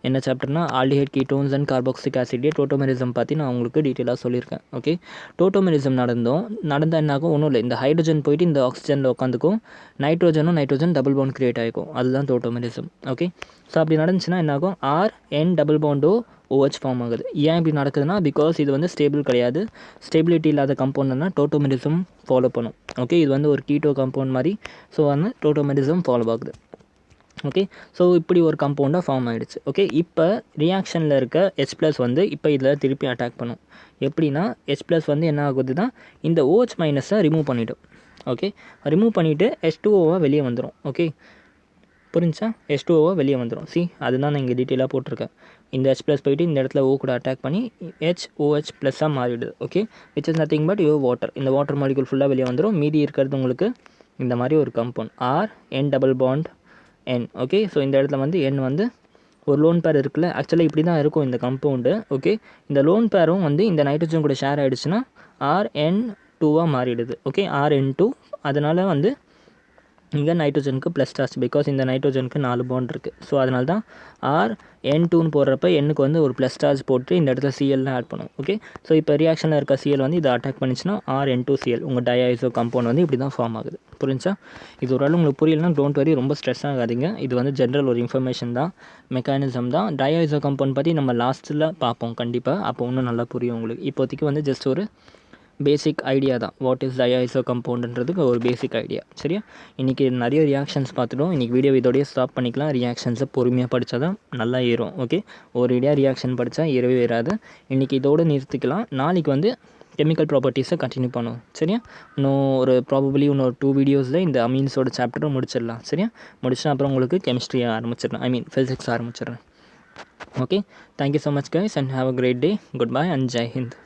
என்ன சாப்டர்னா aldehyde ketones and carboxylic acid tautomerism பற்றி நான் உங்களுக்கு டீட்டெயிலாக சொல்லியிருக்கேன். ஓகே, டோட்டோமெரிசம் நடந்தால் என்ன ஆகும், ஒன்றும் இல்லை, இந்த ஹைட்ரஜன் போயிட்டு இந்த ஆக்சிஜனில் உட்காந்துக்கும், நைட்ரோஜன் டபுள் பாண்ட் கிரியேட் ஆகிக்கும். அதுதான் டோட்டோமெரிசம். ஓகே, ஸோ அப்படி நடந்துச்சுன்னா என்ன ஆகும், RN டபுள் பாண்டோ OH ஃபார்ம் ஆகுது. ஏன் இப்படி நடக்குதுன்னா, பிகாஸ் இது வந்து ஸ்டேபிள் கிடையாது. ஸ்டெபிலிட்டி இல்லாத கம்பவுண்ட்னா டோட்டோமெரிசம் ஃபாலோ பண்ணும். ஓகே, இது வந்து ஒரு கீட்டோ கம்பவுண்ட் மாதிரி. ஸோ வந்து டோட்டோமெரிசம் ஃபாலோ ஆகுது. ஓகே. ஸோ இப்படி ஒரு காம்பவுண்டாக ஃபார்ம் ஆகிடுச்சு. ஓகே. இப்போ ரியாக்ஷனில் இருக்க H+ வந்து இப்போ இதில் திருப்பி அட்டாக் பண்ணும். எப்படின்னா H+ வந்து என்ன ஆகுதுன்னா இந்த OH மைனஸை ரிமூவ் பண்ணிவிடும். ஓகே. ரிமூவ் பண்ணிவிட்டு H2O வெளியே வந்துடும். ஓகே. புரிஞ்சா? H2O வெளியே வந்துடும். அதுதான் நான் இங்கே டீட்டெயிலாக போட்டிருக்கேன். இந்த H+ போயிட்டு இந்த இடத்துல O கூட அட்டாக் பண்ணி HOH+ஆக மாறிடுது. Okay. Which is nothing but your water. இந்த வாட்டர் மாலிகுல் ஃபுல்லாக வெளியே வந்துடும். மீதி இருக்கிறது உங்களுக்கு இந்த மாதிரி ஒரு compound RN double bond N. Okay. So இந்த இடத்துல வந்து N வந்து ஒரு லோன் பேர் இருக்குல்ல, ஆக்சுவலாக இப்படி தான் இருக்கும் இந்த காம்பவுண்டு. ஓகே. இந்த லோன் பேரும் வந்து இந்த நைட்ரஜன் கூட ஷேர் ஆகிடுச்சுன்னா RN2 மாறிடுது. ஓகே. RN2. அதனால் வந்து இங்கே நைட்ரோஜனுக்கு ப்ளஸ் சார்ஜ், பிகாஸ் இந்த நைட்ரோஜனுக்கு 4 பாண்ட் இருக்குது. ஸோ அதனால தான் RN2ன்னு போடுறப்ப எண்ணுக்கு வந்து ஒரு ப்ளஸ் சார்ஜ் போட்டு இந்த இடத்துல Clலாம் ஆட் பண்ணும். ஓகே. ஸோ இப்போ ரியாக்ஷனில் இருக்க Cl வந்து இதை அட்டாக் பண்ணிச்சுன்னா RN2Cl உங்கள் டயாய்சோ காம்பவுண்ட் வந்து இப்படி தான் ஃபார்ம் ஆகுது. புரிஞ்சா? இது ஒரு உங்களுக்கு புரியலன்னா டோன்ட் வரி, ரொம்ப ஸ்ட்ரெஸ் ஆகாதீங்க. இது வந்து ஜென்ரல் ஒரு இன்ஃபர்மேஷன் தான், மெக்கானிசம் தான். டயாய்சோ காம்பவுண்ட் பற்றி நம்ம லாஸ்ட்டில் பார்ப்போம் கண்டிப்பாக. அப்போ இன்னும் நல்லா புரியும் உங்களுக்கு. இப்போதைக்கு வந்து ஜஸ்ட் ஒரு பேசிக் ஐடியா தான். வாட் இஸ் டயாய்சோ காம்பவுண்டுன்றதுக்கு ஒரு பேசிக் ஐடியா. சரியா? இன்றைக்கி நிறைய ரியாக்ஷன்ஸ் பார்த்துட்டோம். இன்றைக்கி வீடியோ இதோடய ஸ்டாப் பண்ணிக்கலாம். ரியாக்ஷன்ஸை பொறுமையாக படித்தா தான் நல்லா ஏறும். ஓகே. ஒரு ஐடியா ரியாக்ஷன் படித்தா ஏறவே ஏறாது. இன்றைக்கி இதோடு நிறுத்திக்கலாம். நாளைக்கு வந்து கெமிக்கல் ப்ராப்பர்ட்டிஸை கண்டினியூ பண்ணுவோம். சரியா? இன்னொரு 2 வீடியோஸில் இந்த அமீன்ஸோட சாப்டரும் முடிச்சிடலாம். சரியா? முடிச்சுட்டு அப்புறம் உங்களுக்கு கெமிஸ்ட்ரி ஆரம்பிச்சிடலாம், ஃபிசிக்ஸ் ஆரம்பிச்சிடுறேன். Okay. Thank you so much guys and have a great day. Goodbye and Jai Hind.